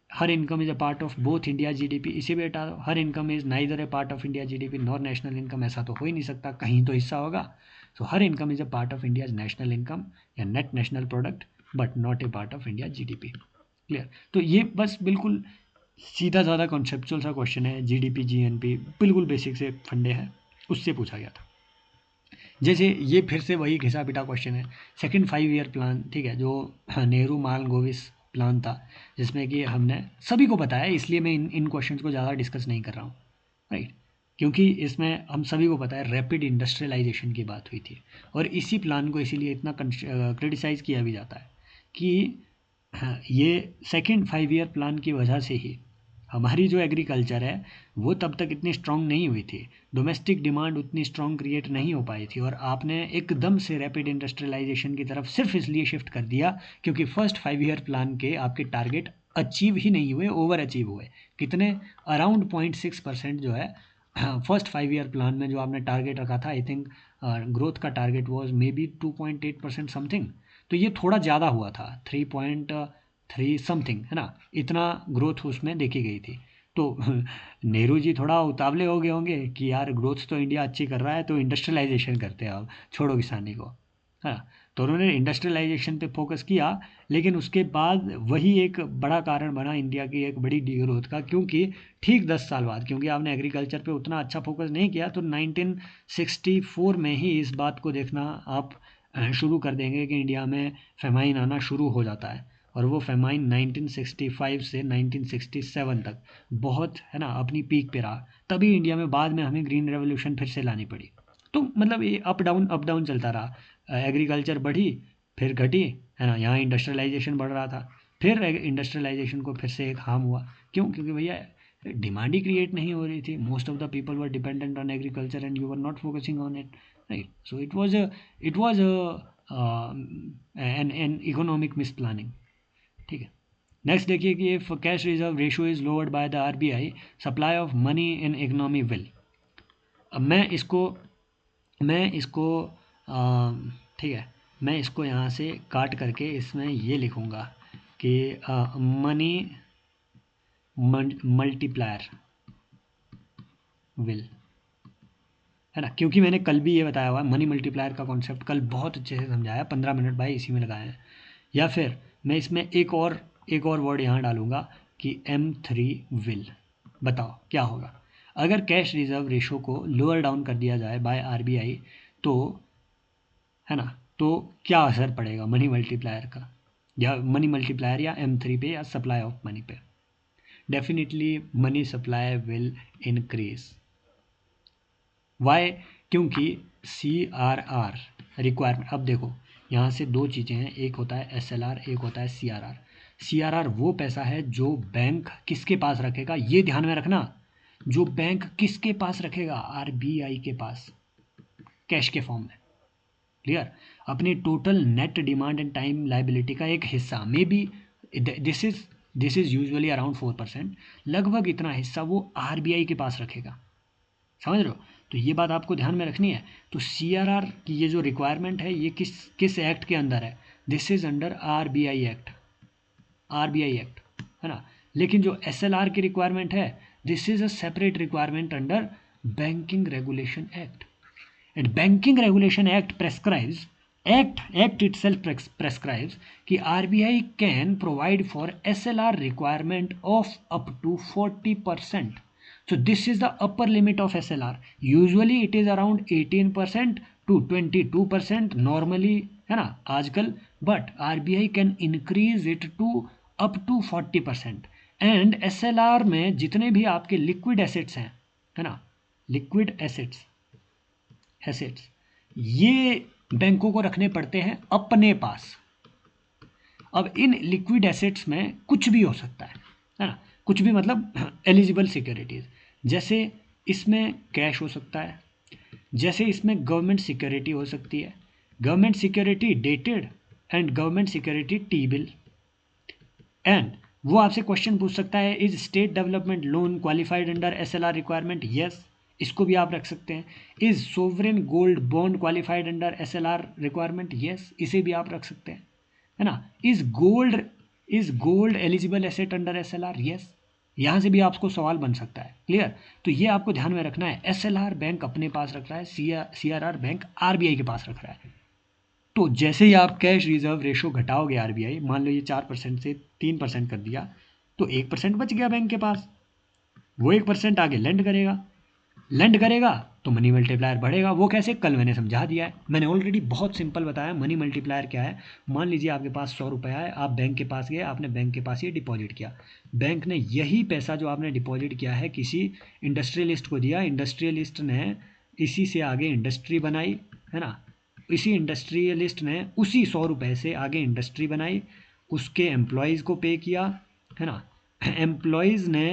her income is a part of both India GDP, इसे भी हटा दो। Her income is neither a part of India GDP nor national income, ऐसा तो हो ही नहीं सकता, कहीं तो हिस्सा होगा। So her income is a part of India's national income या net national product but not a part of India GDP. Clear. तो ये बस बिल्कुल सीधा साधा कॉन्सेप्चुअल सा क्वेश्चन है, जीडीपी जीएनपी बिल्कुल बेसिक से फंडे हैं, उससे पूछा गया था। जैसे ये फिर से वही घिसा पिटा क्वेश्चन है, सेकंड 5 ईयर प्लान, ठीक है, जो नेहरू मालगोविस प्लान था, जिसमें कि हमने सभी को बताया, इसलिए मैं इन क्वेश्चन को ज़्यादा डिस्कस नहीं कर रहा हूँ, राइट, क्योंकि इसमें हम सभी को पता है रैपिड इंडस्ट्रियलाइजेशन की बात हुई थी और इसी प्लान को इसीलिए इतना क्रिटिसाइज़ किया भी जाता है कि ये सेकंड 5 ईयर प्लान की वजह से ही हमारी जो एग्रीकल्चर है वो तब तक इतनी स्ट्रांग नहीं हुई थी, डोमेस्टिक डिमांड उतनी स्ट्रांग क्रिएट नहीं हो पाई थी और आपने एकदम से रैपिड इंडस्ट्रियलाइजेशन की तरफ सिर्फ इसलिए शिफ्ट कर दिया क्योंकि फर्स्ट 5 ईयर प्लान के आपके टारगेट अचीव ही नहीं हुए, ओवर अचीव हुए। कितने? अराउंड 0.6% जो है फर्स्ट 5 ईयर प्लान में जो आपने टारगेट रखा था, आई थिंक ग्रोथ का target was may be 2.8% something, तो ये थोड़ा ज़्यादा हुआ था, 3.3 समथिंग, है ना, इतना ग्रोथ उसमें देखी गई थी। तो नेहरू जी थोड़ा उतावले हो गए होंगे कि यार ग्रोथ तो इंडिया अच्छी कर रहा है तो इंडस्ट्रियलाइजेशन करते हैं, अब छोड़ो किसानी को, है ना, तो उन्होंने इंडस्ट्रियलाइजेशन पे फोकस किया। लेकिन उसके बाद वही एक बड़ा कारण बना इंडिया की एक बड़ी डी ग्रोथ का, क्योंकि ठीक 10 साल बाद, क्योंकि आपने एग्रीकल्चर पे उतना अच्छा फोकस नहीं किया, तो 1964 में ही इस बात को देखना आप शुरू कर देंगे कि इंडिया में फेमाइन आना शुरू हो जाता है और वो फेमाइन 1965 से 1967 तक बहुत, है ना, अपनी पीक पे रहा। तभी इंडिया में बाद में हमें ग्रीन रेवोल्यूशन फिर से लानी पड़ी। तो मतलब ये अप डाउन चलता रहा, एग्रीकल्चर बढ़ी फिर घटी, है ना, यहाँ इंडस्ट्रियलाइजेशन बढ़ रहा था, फिर इंडस्ट्रियलाइजेशन को फिर से एक हार्म हुआ। क्यों? क्योंकि भैया डिमांड ही क्रिएट नहीं हो रही थी, most of the people were dependent on agriculture and you were not focusing on it, right. So it was an economic miss planning, ठीक है। नेक्स्ट देखिए कि if cash reserve ratio is lowered by the RBI, supply of money in economy will. अब मैं इसको ठीक है, मैं इसको यहाँ से काट करके इसमें ये लिखूँगा कि मनी मल्टीप्लायर विल, है ना, क्योंकि मैंने कल भी ये बताया हुआ है, मनी मल्टीप्लायर का कॉन्सेप्ट कल बहुत अच्छे से समझाया, 15 मिनट भाई इसी में लगाए हैं। या फिर मैं इसमें एक और वर्ड यहाँ डालूँगा कि M3 विल। बताओ क्या होगा अगर कैश रिजर्व रेशो को लोअर डाउन कर दिया जाए बाय आरबीआई, तो, है ना, तो क्या असर पड़ेगा मनी मल्टीप्लायर का, या मनी मल्टीप्लायर या M3 पे या सप्लाई ऑफ मनी पे? Definitely money supply will increase, why? क्योंकि CRR रिक्वायरमेंट, अब देखो यहाँ से दो चीज़ें हैं, एक होता है SLR, एक होता है CRR। CRR वो पैसा है जो बैंक किसके पास रखेगा, ये ध्यान में रखना, जो बैंक किसके पास रखेगा, RBI के पास, कैश के फॉर्म में। क्लियर? अपनी total net demand and time liability का एक हिस्सा, may be this is usually around 4%, लगभग इतना हिस्सा वो RBI के पास रखेगा। समझ रहे हो? तो ये बात आपको ध्यान में रखनी है। तो CRR की ये जो रिक्वायरमेंट है ये किस किस एक्ट के अंदर है, this is under RBI act, RBI act, है ना। लेकिन जो SLR की रिक्वायरमेंट है, this is a separate requirement under banking regulation act. And banking regulation act prescribes, act itself prescribes कि RBI can provide for SLR requirement of up to 40%. So this is the upper limit of SLR. Usually it is around 18% to 22% normally, है ना आजकल, but RBI can increase it to up to 40%. And SLR में जितने भी आपके liquid assets हैं, है ना, लिक्विड एसेट्स ये बैंकों को रखने पड़ते हैं अपने पास। अब इन लिक्विड एसेट्स में कुछ भी हो सकता है ना, कुछ भी मतलब एलिजिबल सिक्योरिटीज़, जैसे इसमें कैश हो सकता है, जैसे इसमें गवर्नमेंट सिक्योरिटी हो सकती है, government security dated and government security T bill. And वो आपसे क्वेश्चन पूछ सकता है, is state development loan qualified under SLR requirement? Yes, इसको भी आप रख सकते हैं। Is sovereign gold bond qualified under SLR requirement? Yes, इसे भी आप रख सकते हैं, है ना। Is gold eligible asset under SLR? Yes, यहाँ से भी आपको सवाल बन सकता है। क्लियर? तो ये आपको ध्यान में रखना है, SLR बैंक अपने पास रख रहा है, CRR बैंक RBI के पास रख रहा है। तो जैसे ही आप कैश रिजर्व रेशो घटाओगे RBI, मान लो ये 4% से 3% कर दिया, तो 1% बच गया बैंक के पास, वो 1% आगे लेंड करेगा तो मनी मल्टीप्लायर बढ़ेगा। वो कैसे, कल मैंने समझा दिया है, मैंने ऑलरेडी बहुत सिंपल बताया मनी मल्टीप्लायर क्या है। मान लीजिए आपके पास 100 रुपया है, आप बैंक के पास गए, आपने बैंक के पास ये डिपॉजिट किया, बैंक ने यही पैसा जो आपने डिपॉजिट किया है किसी इंडस्ट्रियलिस्ट को दिया, इंडस्ट्रियलिस्ट ने इसी से आगे इंडस्ट्री बनाई, है ना, इसी इंडस्ट्रियलिस्ट ने उसी 100 रुपये से आगे इंडस्ट्री बनाई, उसके एम्प्लॉयज़ को पे किया, है ना, एम्प्लॉयज़ ने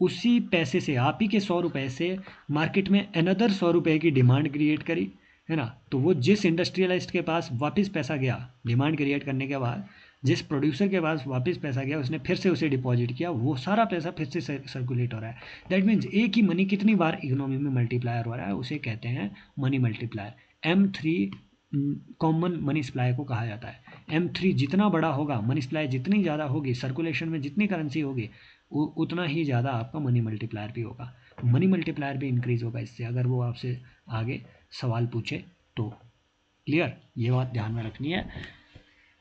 उसी पैसे से, आप ही के 100 रुपये से मार्केट में अनदर 100 रुपये की डिमांड क्रिएट करी, है ना। तो वो जिस इंडस्ट्रियलिस्ट के पास वापस पैसा गया डिमांड क्रिएट करने के बाद, जिस प्रोड्यूसर के पास वापस पैसा गया, उसने फिर से उसे डिपॉजिट किया, वो सारा पैसा फिर से सर्कुलेट हो रहा है। दैट मीन्स एक ही मनी कितनी बार इकोनॉमी में मल्टीप्लायर हो रहा है, उसे कहते हैं money multiplier. M3 common money supply को कहा जाता है। M3 जितना बड़ा होगा, मनी सप्लाई जितनी ज़्यादा होगी, सर्कुलेशन में जितनी करेंसी होगी, उतना ही ज़्यादा आपका मनी मल्टीप्लायर भी होगा, मनी मल्टीप्लायर भी इंक्रीज़ होगा इससे, अगर वो आपसे आगे सवाल पूछे तो। क्लियर? ये बात ध्यान में रखनी है।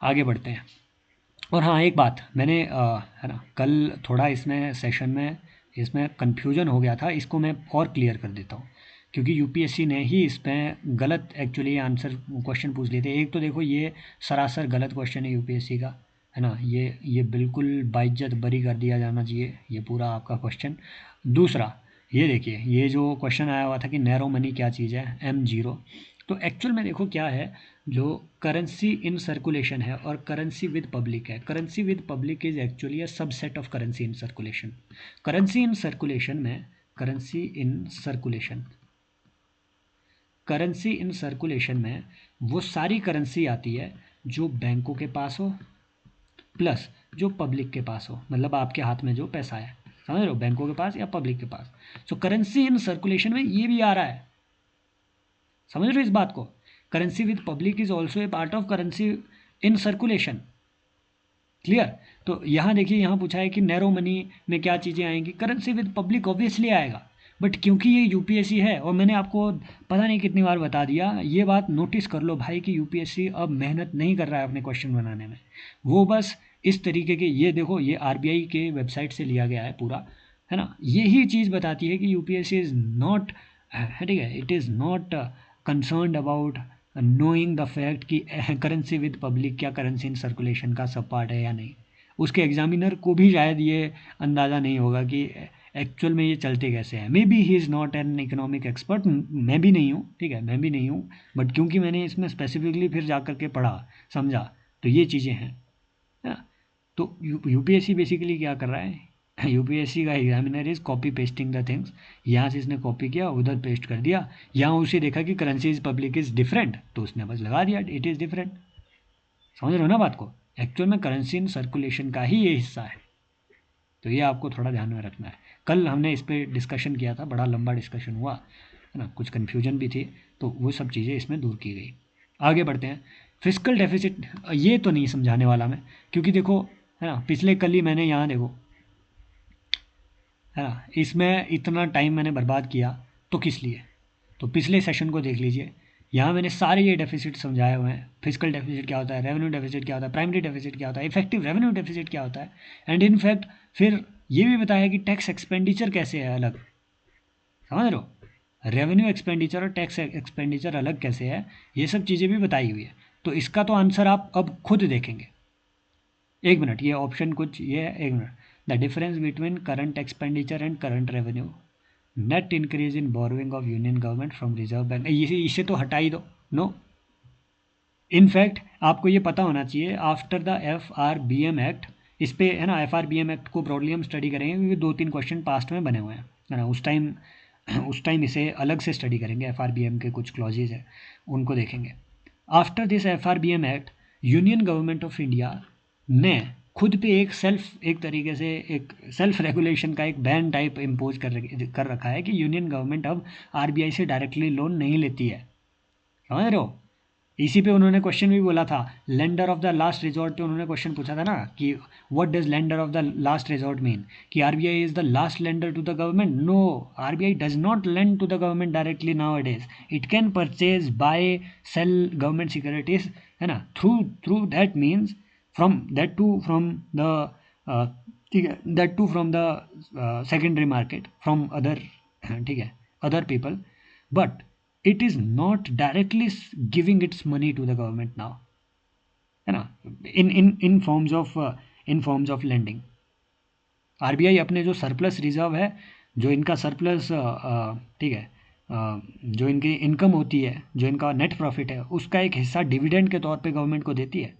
आगे बढ़ते हैं। और हाँ, एक बात मैंने है ना, कल थोड़ा इसमें सेशन में इसमें कन्फ्यूजन हो गया था, इसको मैं और क्लियर कर देता हूँ, क्योंकि यूपीएससी ने ही इस पर गलत एक्चुअली आंसर क्वेश्चन पूछ लिए थे। एक तो देखो ये सरासर गलत क्वेश्चन है यूपीएससी का, है ना, ये बिल्कुल बाइज्जत बरी कर दिया जाना चाहिए ये पूरा आपका क्वेश्चन। दूसरा ये देखिए, ये जो क्वेश्चन आया हुआ था कि नैरो मनी क्या चीज़ है, M0, तो एक्चुअल में देखो क्या है, जो करेंसी इन सर्कुलेशन है और करेंसी विद पब्लिक है, currency with public is actually a subset of currency in circulation. Currency in circulation में, करेंसी इन सर्कुलेशन में वो सारी करेंसी आती है जो बैंकों के पास हो प्लस जो पब्लिक के पास हो, मतलब आपके हाथ में जो पैसा है, समझ रहे हो, बैंकों के पास या पब्लिक के पास। सो करेंसी इन सर्कुलेशन में ये भी आ रहा है, समझ रहे हो इस बात को। Currency with public is also a part of currency in circulation. Clear? तो यहाँ देखिए, यहाँ पूछा है कि नैरो मनी में क्या चीज़ें आएंगी, करेंसी विद पब्लिक ऑब्वियसली आएगा, बट क्योंकि ये यूपीएससी है, और मैंने आपको पता नहीं कितनी बार बता दिया, ये बात नोटिस कर लो भाई कि यूपीएससी अब मेहनत नहीं कर रहा है अपने क्वेश्चन बनाने में, वो बस इस तरीके के, ये देखो ये आरबीआई के वेबसाइट से लिया गया है पूरा, है ना, यही चीज़ बताती है कि यूपीएससी इज़ नॉट, ठीक है, it is not concerned about knowing the fact कि करेंसी विद पब्लिक क्या करेंसी इन सर्कुलेशन का सब पार्ट है या नहीं। उसके एग्जामिनर को भी शायद ये अंदाज़ा नहीं होगा कि एक्चुअल में ये चलते कैसे हैं। May be he is not an economic expert, मैं भी नहीं हूँ, ठीक है, मैं भी नहीं हूँ, बट क्योंकि मैंने इसमें स्पेसिफिकली फिर जा कर के पढ़ा समझा, तो ये चीज़ें हैं, है ना। तो यूपीएससी बेसिकली क्या कर रहा है, यूपीएससी का examiner is copy pasting the things. यहाँ से इसने कॉपी किया, उधर पेस्ट कर दिया, यहाँ उसे देखा कि currency is public is different, तो उसने बस लगा दिया इट इज़ डिफरेंट। समझ रहे हो ना बात को, एक्चुअल में करेंसी इन सर्कुलेशन का ही ये हिस्सा है। तो ये आपको थोड़ा ध्यान में रखना है। कल हमने इस पर डिस्कशन किया था, बड़ा लंबा डिस्कशन हुआ है ना, कुछ कन्फ्यूजन भी थी, तो वो सब चीज़ें इसमें दूर की गई। आगे बढ़ते हैं। फिजिकल डेफिसिट, ये तो नहीं समझाने वाला मैं, क्योंकि देखो है ना, पिछले कल ही मैंने यहाँ देखो है ना, इसमें इतना टाइम मैंने बर्बाद किया तो किस लिए, तो पिछले सेशन को देख लीजिए, यहाँ मैंने सारे ये डेफिसिट समझाए हुए हैं। फिजिकल डेफिसिट क्या होता है, रेवेन्यू डेफिसिट क्या होता है, प्राइमरी डेफिसिट क्या होता है, इफेक्टिव रेवेन्यू डेफिसिट क्या होता है, एंड इनफैक्ट फिर ये भी बताया कि टैक्स एक्सपेंडिचर कैसे है अलग। समझ रहे हो, रेवेन्यू एक्सपेंडिचर और टैक्स एक्सपेंडिचर अलग कैसे है, ये सब चीज़ें भी बताई हुई है। तो इसका तो आंसर आप अब खुद देखेंगे। एक मिनट, ये ऑप्शन कुछ ये है, एक minute. The difference between current expenditure and current revenue, net increase in borrowing of union government from reserve bank, इसे तो हटा ही दो, नो। इनफैक्ट आपको ये पता होना चाहिए, आफ्टर द FRBM एक्ट, इस पे है ना, FRBM एक्ट को ब्रॉडली हम स्टडी करेंगे, क्योंकि 2-3 क्वेश्चन पास्ट में बने हुए हैं, है ना। उस टाइम इसे अलग से स्टडी करेंगे, FRBM के कुछ क्लॉजेज हैं उनको देखेंगे। After this FRBM act, union government of India ने खुद पे एक तरीके से एक सेल्फ रेगुलेशन का एक बैन टाइप इम्पोज कर रखा है कि यूनियन गवर्नमेंट अब RBI से डायरेक्टली लोन नहीं लेती है। समझ रहे हो, इसी पे उन्होंने क्वेश्चन भी बोला था, lender of the last resort पे उन्होंने क्वेश्चन पूछा था ना कि what does lender of the last resort mean, कि RBI is the last lender to the government. No, RBI does not lend to the government directly now it is, it can purchase buy sell government securities, है ना, through that means from that to from the, ठीक है, that to from the secondary market from other, ठीक है, other people, but it is not directly giving its money to the government now, है ना, in forms of lending। RBI अपने जो surplus reserve है, जो इनका सरप्लस, ठीक है, जो इनकी इनकम होती है, जो इनका नेट प्रॉफिट है, उसका एक हिस्सा डिविडेंड के तौर पे गवर्नमेंट को देती है।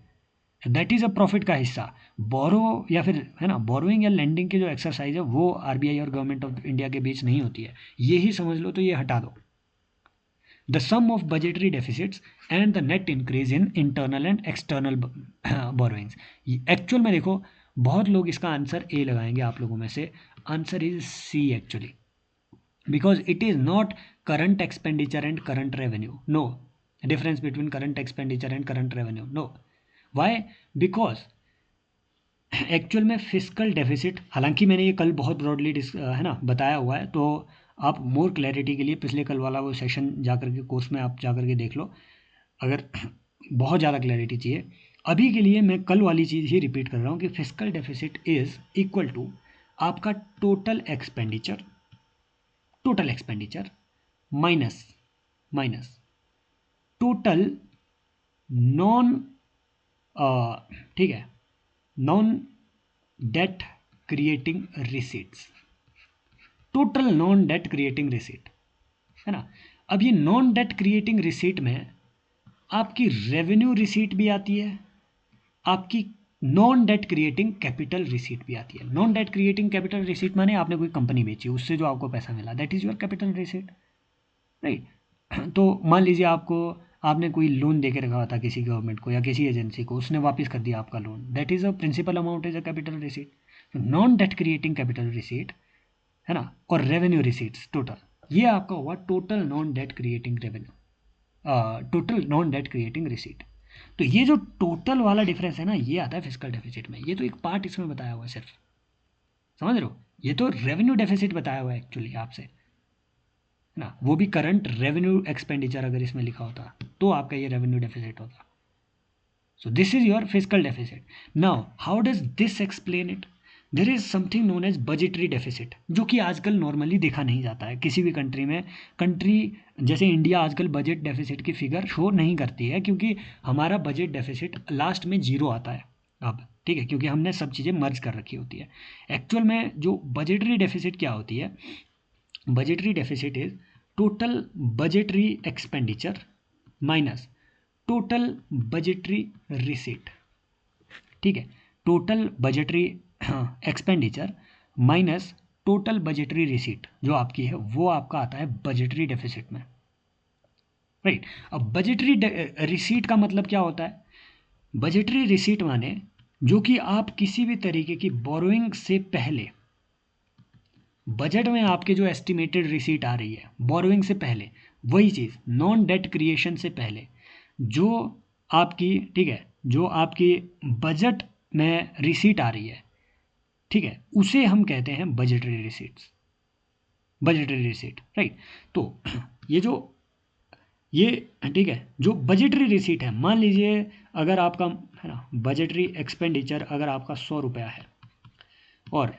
दैट इज़ अ प्रॉफिट का हिस्सा। बोरो या फिर है ना, बोरोइंग या लेंडिंग की जो एक्सरसाइज है वो आरबीआई और गवर्नमेंट ऑफ इंडिया के बीच नहीं होती है, ये ही समझ लो, तो ये हटा दो। The sum of budgetary deficits and the net increase in internal and external borrowings। Actual में देखो, बहुत लोग इसका आंसर ए लगाएंगे आप लोगों में से, answer is C actually, because it is not current expenditure and current revenue, no difference between current expenditure and current revenue, no. Why, because actual में फिजिकल डेफिसिट, हालांकि मैंने ये कल बहुत ब्रॉडली है ना बताया हुआ है, तो आप मोर क्लैरिटी के लिए पिछले कल वाला वो सेशन जाकर के कोर्स में आप जाकर के देख लो, अगर बहुत ज़्यादा क्लैरिटी चाहिए। अभी के लिए मैं कल वाली चीज़ ही रिपीट कर रहा हूँ कि physical deficit is equal to आपका total expenditure minus total non, ठीक है, non debt creating receipts, total non debt creating receipt, है ना। अब ये नॉन डेट क्रिएटिंग रिसीट में आपकी रेवेन्यू रिसीट भी आती है, आपकी non debt creating capital receipt भी आती है। Non debt creating capital receipt माने आपने कोई कंपनी बेची, उससे जो आपको पैसा मिला, that is your capital receipt, right. तो मान लीजिए आपने कोई लोन दे के रखा हुआ था किसी गवर्नमेंट को या किसी एजेंसी को, उसने वापस कर दिया आपका loan, that is a principal amount is a capital receipt. Non debt creating capital receipt, है ना, और रेवेन्यू रिसीट्स टोटल, ये आपका हुआ total non debt creating revenue, total non debt creating receipt. तो ये जो टोटल वाला डिफरेंस है ना, ये आता है फिजिकल डेफिसिट में, ये तो एक पार्ट इसमें बताया हुआ है सिर्फ, समझ रहे हो, ये तो रेवेन्यू डेफिसिट बताया हुआ है एक्चुअली आपसे, है ना, वो भी करंट रेवेन्यू एक्सपेंडिचर अगर इसमें लिखा होता तो आपका ये रेवेन्यू डेफिसिट होता। So this is your physical deficit. Now how does this explain it, there is something known as budgetary deficit, जो कि आजकल नॉर्मली देखा नहीं जाता है किसी भी कंट्री में। कंट्री जैसे इंडिया आजकल बजट डेफिसिट की फिगर शो नहीं करती है, क्योंकि हमारा बजट डेफिसिट लास्ट में जीरो आता है अब, ठीक है, क्योंकि हमने सब चीज़ें मर्ज कर रखी होती है। एक्चुअल में जो बजटरी डेफिसिट क्या होती है, budgetary deficit is total budgetary expenditure minus total budgetary receipt. ठीक है, total budgetary expenditure minus total budgetary receipt जो आपकी है वो आपका आता है बजटरी डेफिसिट में, राइट। अब बजटरी रिसीट का मतलब क्या होता है? बजटरी रिसीट माने जो कि आप किसी भी तरीके की बोरोइंग से पहले, बजट में आपके जो एस्टिमेटेड रिसीट आ रही है बोरोइंग से पहले, वही चीज़ नॉन डेट क्रिएशन से पहले जो आपकी, ठीक है, जो आपकी बजट में रिसीट आ रही है, ठीक है, उसे हम कहते हैं budgetary receipts, budgetary receipt, right. तो ये जो ये ठीक है, जो बजटरी रिसीट है, मान लीजिए अगर आपका है ना बजटरी एक्सपेंडिचर अगर आपका 100 रुपया है और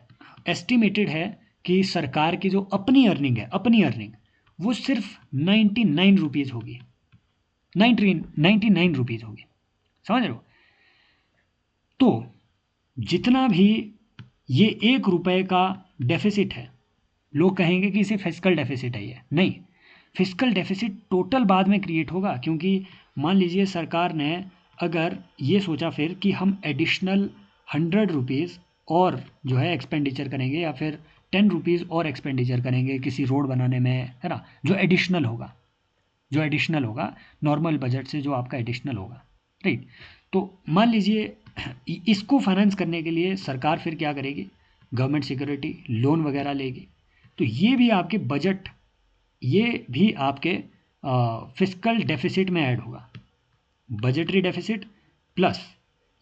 एस्टिमेटेड है कि सरकार की जो अपनी अर्निंग है, अपनी अर्निंग वो सिर्फ 99 रुपीज़ होगी, 99 रुपीज़ होगी, समझ रहे हो? तो जितना भी ये 1 रुपये का डेफिसिट है, लोग कहेंगे कि इसे फिस्कल डेफिसिट है, ये नहीं, फिस्कल डेफिसिट टोटल बाद में क्रिएट होगा, क्योंकि मान लीजिए सरकार ने अगर ये सोचा फिर कि हम एडिशनल 100 रुपीज़ और जो है एक्सपेंडिचर करेंगे या फिर 10 रुपीज़ और एक्सपेंडिचर करेंगे किसी रोड बनाने में, है ना, जो एडिशनल होगा, जो एडिशनल होगा नॉर्मल बजट से, जो आपका एडिशनल होगा, राइट। तो मान लीजिए इसको फाइनेंस करने के लिए सरकार फिर क्या करेगी, गवर्नमेंट सिक्योरिटी लोन वगैरह लेगी, तो ये भी आपके बजट, ये भी आपके फिस्कल डेफिसिट में ऐड होगा, बजटरी डेफिसिट प्लस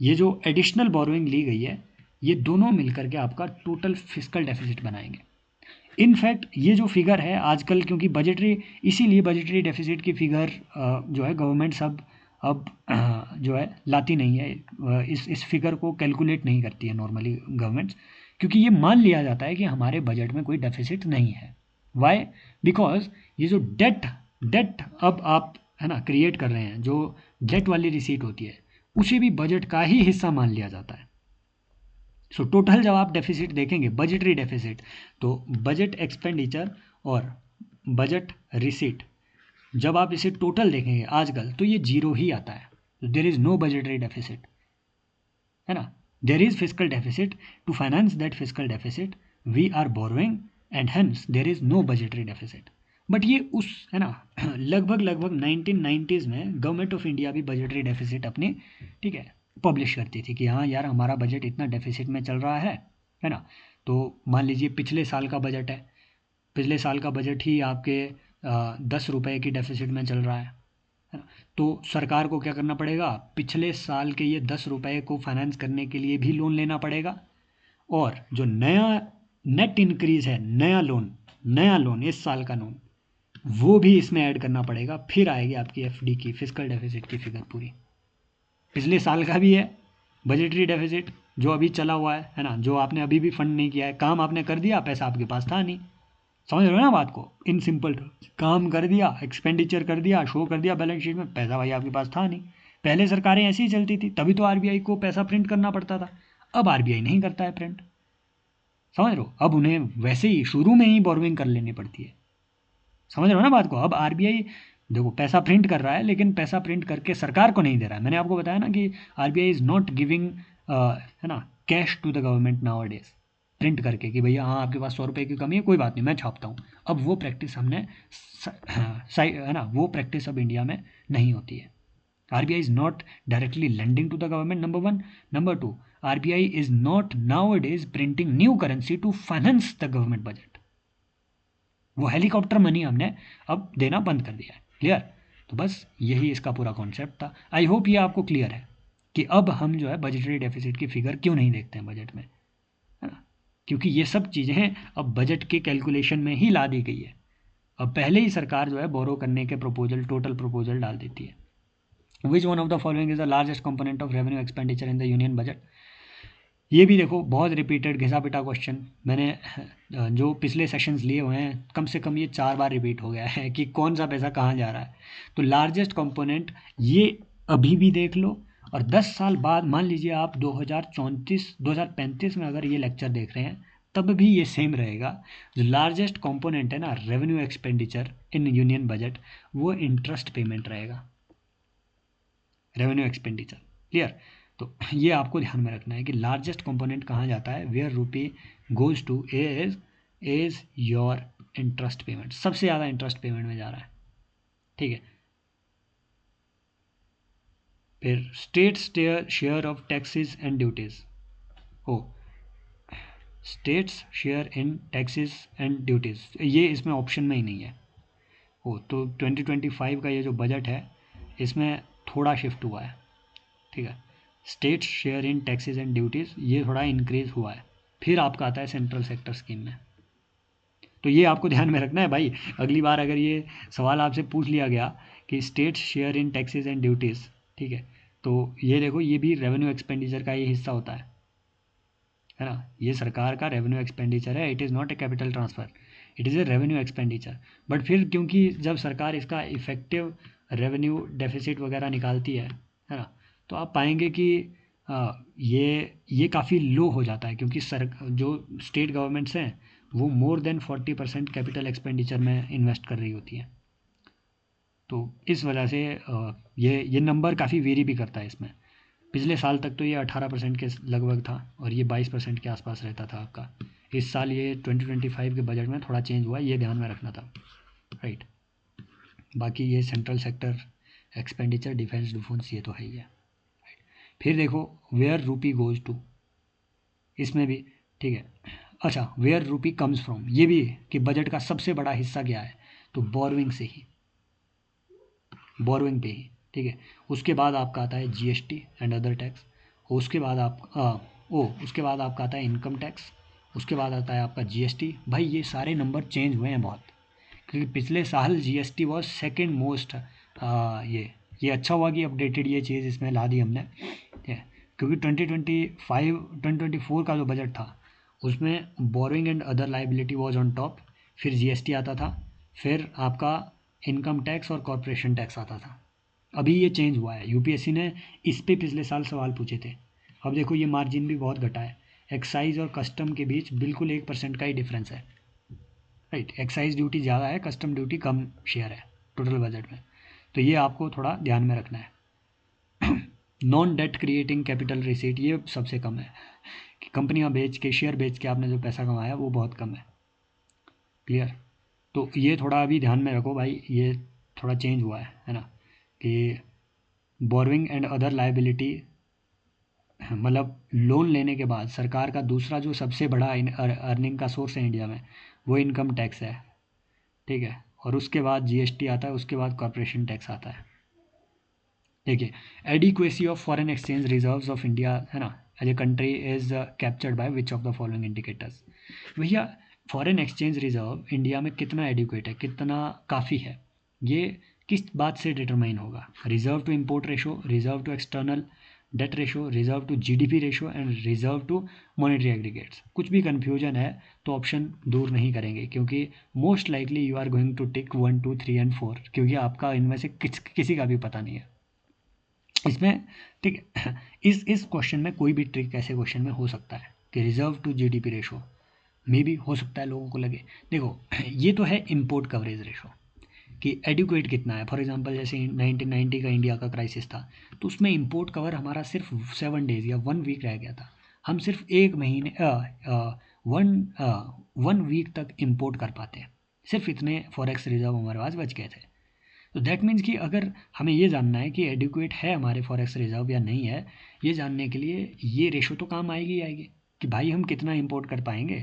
ये जो एडिशनल बोरोइंग ली गई है, ये दोनों मिलकर के आपका टोटल फिस्कल डेफिसिट बनाएंगे। इनफैक्ट ये जो फिगर है आजकल, क्योंकि बजटरी, इसीलिए बजटरी डेफिसिट की फिगर जो है गवर्नमेंट सब अब जो है लाती नहीं है, इस फिगर को कैलकुलेट नहीं करती है नॉर्मली गवर्नमेंट्स, क्योंकि ये मान लिया जाता है कि हमारे बजट में कोई डेफिसिट नहीं है। वाई? बिकॉज ये जो डेट अब आप है ना क्रिएट कर रहे हैं, जो डेट वाली रिसीट होती है उसे भी बजट का ही हिस्सा मान लिया जाता है। सो टोटल जब आप डेफिसिट देखेंगे, बजटरी डेफिसिट, तो बजट एक्सपेंडिचर और बजट रिसीट, जब आप इसे टोटल देखेंगे आजकल तो ये जीरो ही आता है। There is no budgetary deficit, है ना, there is fiscal deficit, to finance that fiscal deficit we are borrowing and hence there is no budgetary deficit. But ये उस, है ना, लगभग 1990s में गवर्नमेंट ऑफ इंडिया भी बजटरी डेफिसिट अपनी, ठीक है, पब्लिश करती थी कि हाँ यार हमारा बजट इतना डेफिसिट में चल रहा है ना। तो मान लीजिए पिछले साल का बजट है, पिछले साल का बजट ही आपके 10 रुपये की डेफिसिट में चल रहा है ना। तो सरकार को क्या करना पड़ेगा, पिछले साल के ये 10 रुपये को फाइनेंस करने के लिए भी लोन लेना पड़ेगा, और जो नया नेट इंक्रीज है, नया लोन इस साल का लोन, वो भी इसमें ऐड करना पड़ेगा, फिर आएगी आपकी एफडी की फिस्कल डेफिसिट की फिगर पूरी। पिछले साल का भी है बजटरी डेफिसिट जो अभी चला हुआ है ना, जो आपने अभी भी फंड नहीं किया है, काम आपने कर दिया, पैसा आपके पास था नहीं, समझ रहे हो ना बात को, इन सिंपल काम कर दिया, एक्सपेंडिचर कर दिया, शो कर दिया बैलेंस शीट में, पैसा भाई आपके पास था नहीं। पहले सरकारें ऐसी ही चलती थी, तभी तो आरबीआई को पैसा प्रिंट करना पड़ता था, अब आरबीआई नहीं करता है प्रिंट, समझ रहे हो, अब उन्हें वैसे ही शुरू में ही बोरोइंग कर लेनी पड़ती है, समझ रहे हो ना बात को। अब आरबीआई देखो पैसा प्रिंट कर रहा है, लेकिन पैसा प्रिंट करके सरकार को नहीं दे रहा है। मैंने आपको बताया ना कि आरबीआई इज़ नॉट गिविंग, है ना, cash to the government nowadays, print करके कि भैया हाँ आपके पास 100 रुपये की कमी है, कोई बात नहीं मैं छापता हूँ। अब वो प्रैक्टिस हमने है ना, वो प्रैक्टिस अब इंडिया में नहीं होती है। RBI is not directly lending to the government, number one. Number two, RBI is not nowadays printing new currency to finance the government budget. वो हेलीकॉप्टर मनी हमने अब देना बंद कर दिया है। क्लियर? तो बस यही इसका पूरा कॉन्सेप्ट था। आई होप ये आपको क्लियर है कि अब हम जो है बजटरी डेफिसिट की फिगर क्यों नहीं देखते हैं बजट में, है ना, क्योंकि ये सब चीज़ें अब बजट के कैलकुलेशन में ही ला दी गई है। अब पहले ही सरकार जो है बोरो करने के प्रपोजल, टोटल प्रपोजल डाल देती है। Which one of the following is the largest component of revenue expenditure in the union budget? ये भी देखो बहुत रिपीटेड घिसा पिटा क्वेश्चन, मैंने जो पिछले सेशंस लिए हुए हैं कम से कम ये 4 बार रिपीट हो गया है कि कौन सा पैसा कहाँ जा रहा है। तो लार्जेस्ट कंपोनेंट ये अभी भी देख लो, और 10 साल बाद मान लीजिए आप 2035 में अगर ये लेक्चर देख रहे हैं तब भी ये सेम रहेगा। जो लार्जेस्ट कंपोनेंट है ना revenue expenditure in union budget, वो इंटरेस्ट पेमेंट रहेगा, रेवेन्यू एक्सपेंडिचर। क्लियर? तो ये आपको ध्यान में रखना है कि लार्जेस्ट कंपोनेंट कहाँ जाता है, वेयर रूपी goes two is your interest payment, सबसे ज़्यादा इंटरेस्ट पेमेंट में जा रहा है। ठीक है, फिर state share of taxes and duties, or states share in taxes and duties, ये इसमें ऑप्शन में ही नहीं है। ओ तो 2025 का ये जो बजट है इसमें थोड़ा शिफ्ट हुआ है। ठीक है, state share in taxes and duties ये थोड़ा इंक्रीज हुआ है। फिर आपका आता है सेंट्रल सेक्टर स्कीम में। तो ये आपको ध्यान में रखना है भाई, अगली बार अगर ये सवाल आपसे पूछ लिया गया कि state share in taxes and duties, ठीक है, तो ये देखो ये भी रेवेन्यू एक्सपेंडिचर का ये हिस्सा होता है ना, ये सरकार का रेवेन्यू एक्सपेंडिचर है। It is not A capital transfer, it is a revenue expenditure. But फिर क्योंकि जब सरकार इसका इफेक्टिव रेवेन्यू डेफिसिट वगैरह निकालती है ना, तो आप पाएंगे कि ये काफ़ी लो हो जाता है, क्योंकि जो स्टेट गवर्नमेंट्स हैं वो मोर देन 40% कैपिटल एक्सपेंडिचर में इन्वेस्ट कर रही होती है। तो इस वजह से ये नंबर काफ़ी वेरी भी करता है इसमें। पिछले साल तक तो ये 18% के लगभग था और ये 22% के आसपास रहता था आपका। इस साल ये 2025 के बजट में थोड़ा चेंज हुआ, ये ध्यान में रखना था। राइट, बाकी ये central sector expenditure defence defence ये तो है ही है। फिर देखो वेयर रूपी गोज टू, इसमें भी ठीक है। अच्छा, वेयर रूपी कम्स फ्रॉम, ये भी कि बजट का सबसे बड़ा हिस्सा क्या है, तो बोरोइंग से ही, बोरोइंग पे ही। ठीक है, उसके बाद आपका आता है जीएसटी एंड अदर टैक्स, उसके बाद उसके बाद आपका आता है इनकम टैक्स, उसके बाद आता है आपका जीएसटी। भाई ये सारे नंबर चेंज हुए हैं बहुत, क्योंकि पिछले साल जीएसटी वॉज सेकेंड मोस्ट। ये अच्छा हुआ कि अपडेटेड ये चीज़ इसमें ला दी हमने, ठीक है, क्योंकि 2024 का जो बजट था उसमें borrowing and other liability was on top, फिर जीएसटी आता था, फिर आपका इनकम टैक्स और कॉरपोरेशन टैक्स आता था। अभी ये चेंज हुआ है, यूपीएससी ने इस पे पिछले साल सवाल पूछे थे। अब देखो ये मार्जिन भी बहुत घटा है, एक्साइज और कस्टम के बीच बिल्कुल 1% का ही डिफरेंस है। राइट, एक्साइज ड्यूटी ज़्यादा है, कस्टम ड्यूटी कम शेयर है टोटल बजट में, तो ये आपको थोड़ा ध्यान में रखना है। Non debt creating capital receipt ये सबसे कम है, कि कंपनियां बेच के, शेयर बेच के आपने जो पैसा कमाया वो बहुत कम है। क्लियर? तो ये थोड़ा अभी ध्यान में रखो भाई, ये थोड़ा चेंज हुआ है ना, कि बोरोइंग एंड अदर लाइबिलिटी, मतलब लोन लेने के बाद सरकार का दूसरा जो सबसे बड़ा अर्निंग का सोर्स है इंडिया में, वो इनकम टैक्स है। ठीक है, और उसके बाद जीएसटी आता है, उसके बाद कॉरपोरेशन टैक्स आता है। देखिए, adequacy of foreign exchange reserves of India है ना as a country is captured by which of the following indicators. भैया फॉरेन एक्सचेंज रिजर्व इंडिया में कितना एडिक्वेट है, कितना काफ़ी है, ये किस बात से डिटरमाइन होगा? Reserve to import ratio, reserve to external debt ratio, reserve to GDP ratio and reserve to monetary aggregates. कुछ भी कन्फ्यूजन है तो ऑप्शन दूर नहीं करेंगे, क्योंकि most likely you are going to tick 1 2 3 and 4, क्योंकि आपका इनमें से किसी का भी पता नहीं है इसमें। ठीक है, इस क्वेश्चन में कोई भी ट्रिक ऐसे क्वेश्चन में हो सकता है कि रिजर्व टू जीडीपी रेशो मे भी हो सकता है लोगों को लगे। देखो ये तो है इम्पोर्ट कवरेज रेशो कि एडिक्वेट कितना है। फॉर एग्जांपल जैसे 1990 का इंडिया का क्राइसिस था, तो उसमें इंपोर्ट कवर हमारा सिर्फ 7 डेज या 1 वीक रह गया था। हम सिर्फ 1 महीने 1 वीक तक इंपोर्ट कर पाते हैं, सिर्फ इतने फॉरेक्स रिजर्व हमारे पास बच गए थे। तो दैट मीन्स कि अगर हमें ये जानना है कि एडिक्वेट है हमारे फॉरेक्स रिजर्व या नहीं है, ये जानने के लिए ये रेशो तो काम आएगी आएगी कि भाई हम कितना इंपोर्ट कर पाएंगे,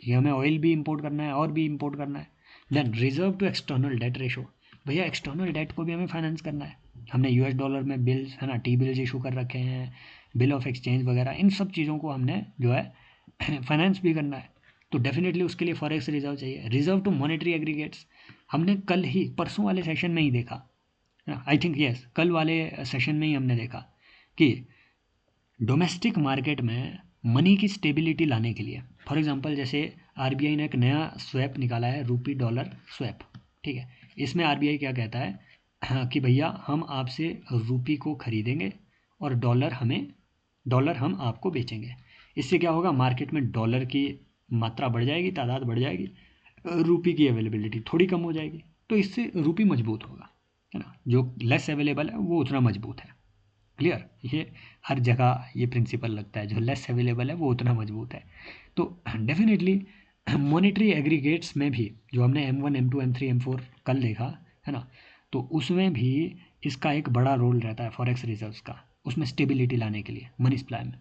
कि हमें ऑयल भी इंपोर्ट करना है और भी इंपोर्ट करना है। Then reserve to external debt ratio, भैया एक्सटर्नल डेट को भी हमें फाइनेंस करना है। हमने यूएस डॉलर में बिल्स है ना, टी बिल्स इशू कर रखे हैं, बिल ऑफ एक्सचेंज वगैरह, इन सब चीज़ों को हमने जो है फाइनेंस भी करना है। तो डेफिनेटली उसके लिए फॉरेक्स रिजर्व चाहिए। रिजर्व टू मॉनेटरी एग्रीगेट्स, हमने कल ही परसों वाले सेशन में ही देखा, आई थिंक यस कल वाले सेशन में ही हमने देखा कि डोमेस्टिक मार्केट में मनी की स्टेबिलिटी लाने के लिए, फॉर एग्जांपल जैसे आरबीआई ने एक नया स्वैप निकाला है, रूपी डॉलर स्वैप। ठीक है, इसमें आरबीआई क्या कहता है कि भैया हम आपसे रूपी को खरीदेंगे और डॉलर हम आपको बेचेंगे। इससे क्या होगा, मार्केट में डॉलर की मात्रा बढ़ जाएगी, तादाद बढ़ जाएगी, रूपी की अवेलेबिलिटी थोड़ी कम हो जाएगी, तो इससे रूपी मजबूत होगा, है ना। जो लेस अवेलेबल है वो उतना मजबूत है। क्लियर, ये हर जगह ये प्रिंसिपल लगता है, जो लेस अवेलेबल है वो उतना मजबूत है। तो डेफिनेटली मॉनेटरी एग्रीगेट्स में भी जो हमने M1 M2 M3 M4 कल देखा, है ना, तो उसमें भी इसका एक बड़ा रोल रहता है फॉरेक्स रिजर्व्स का, उसमें स्टेबिलिटी लाने के लिए मनी सप्लाई में।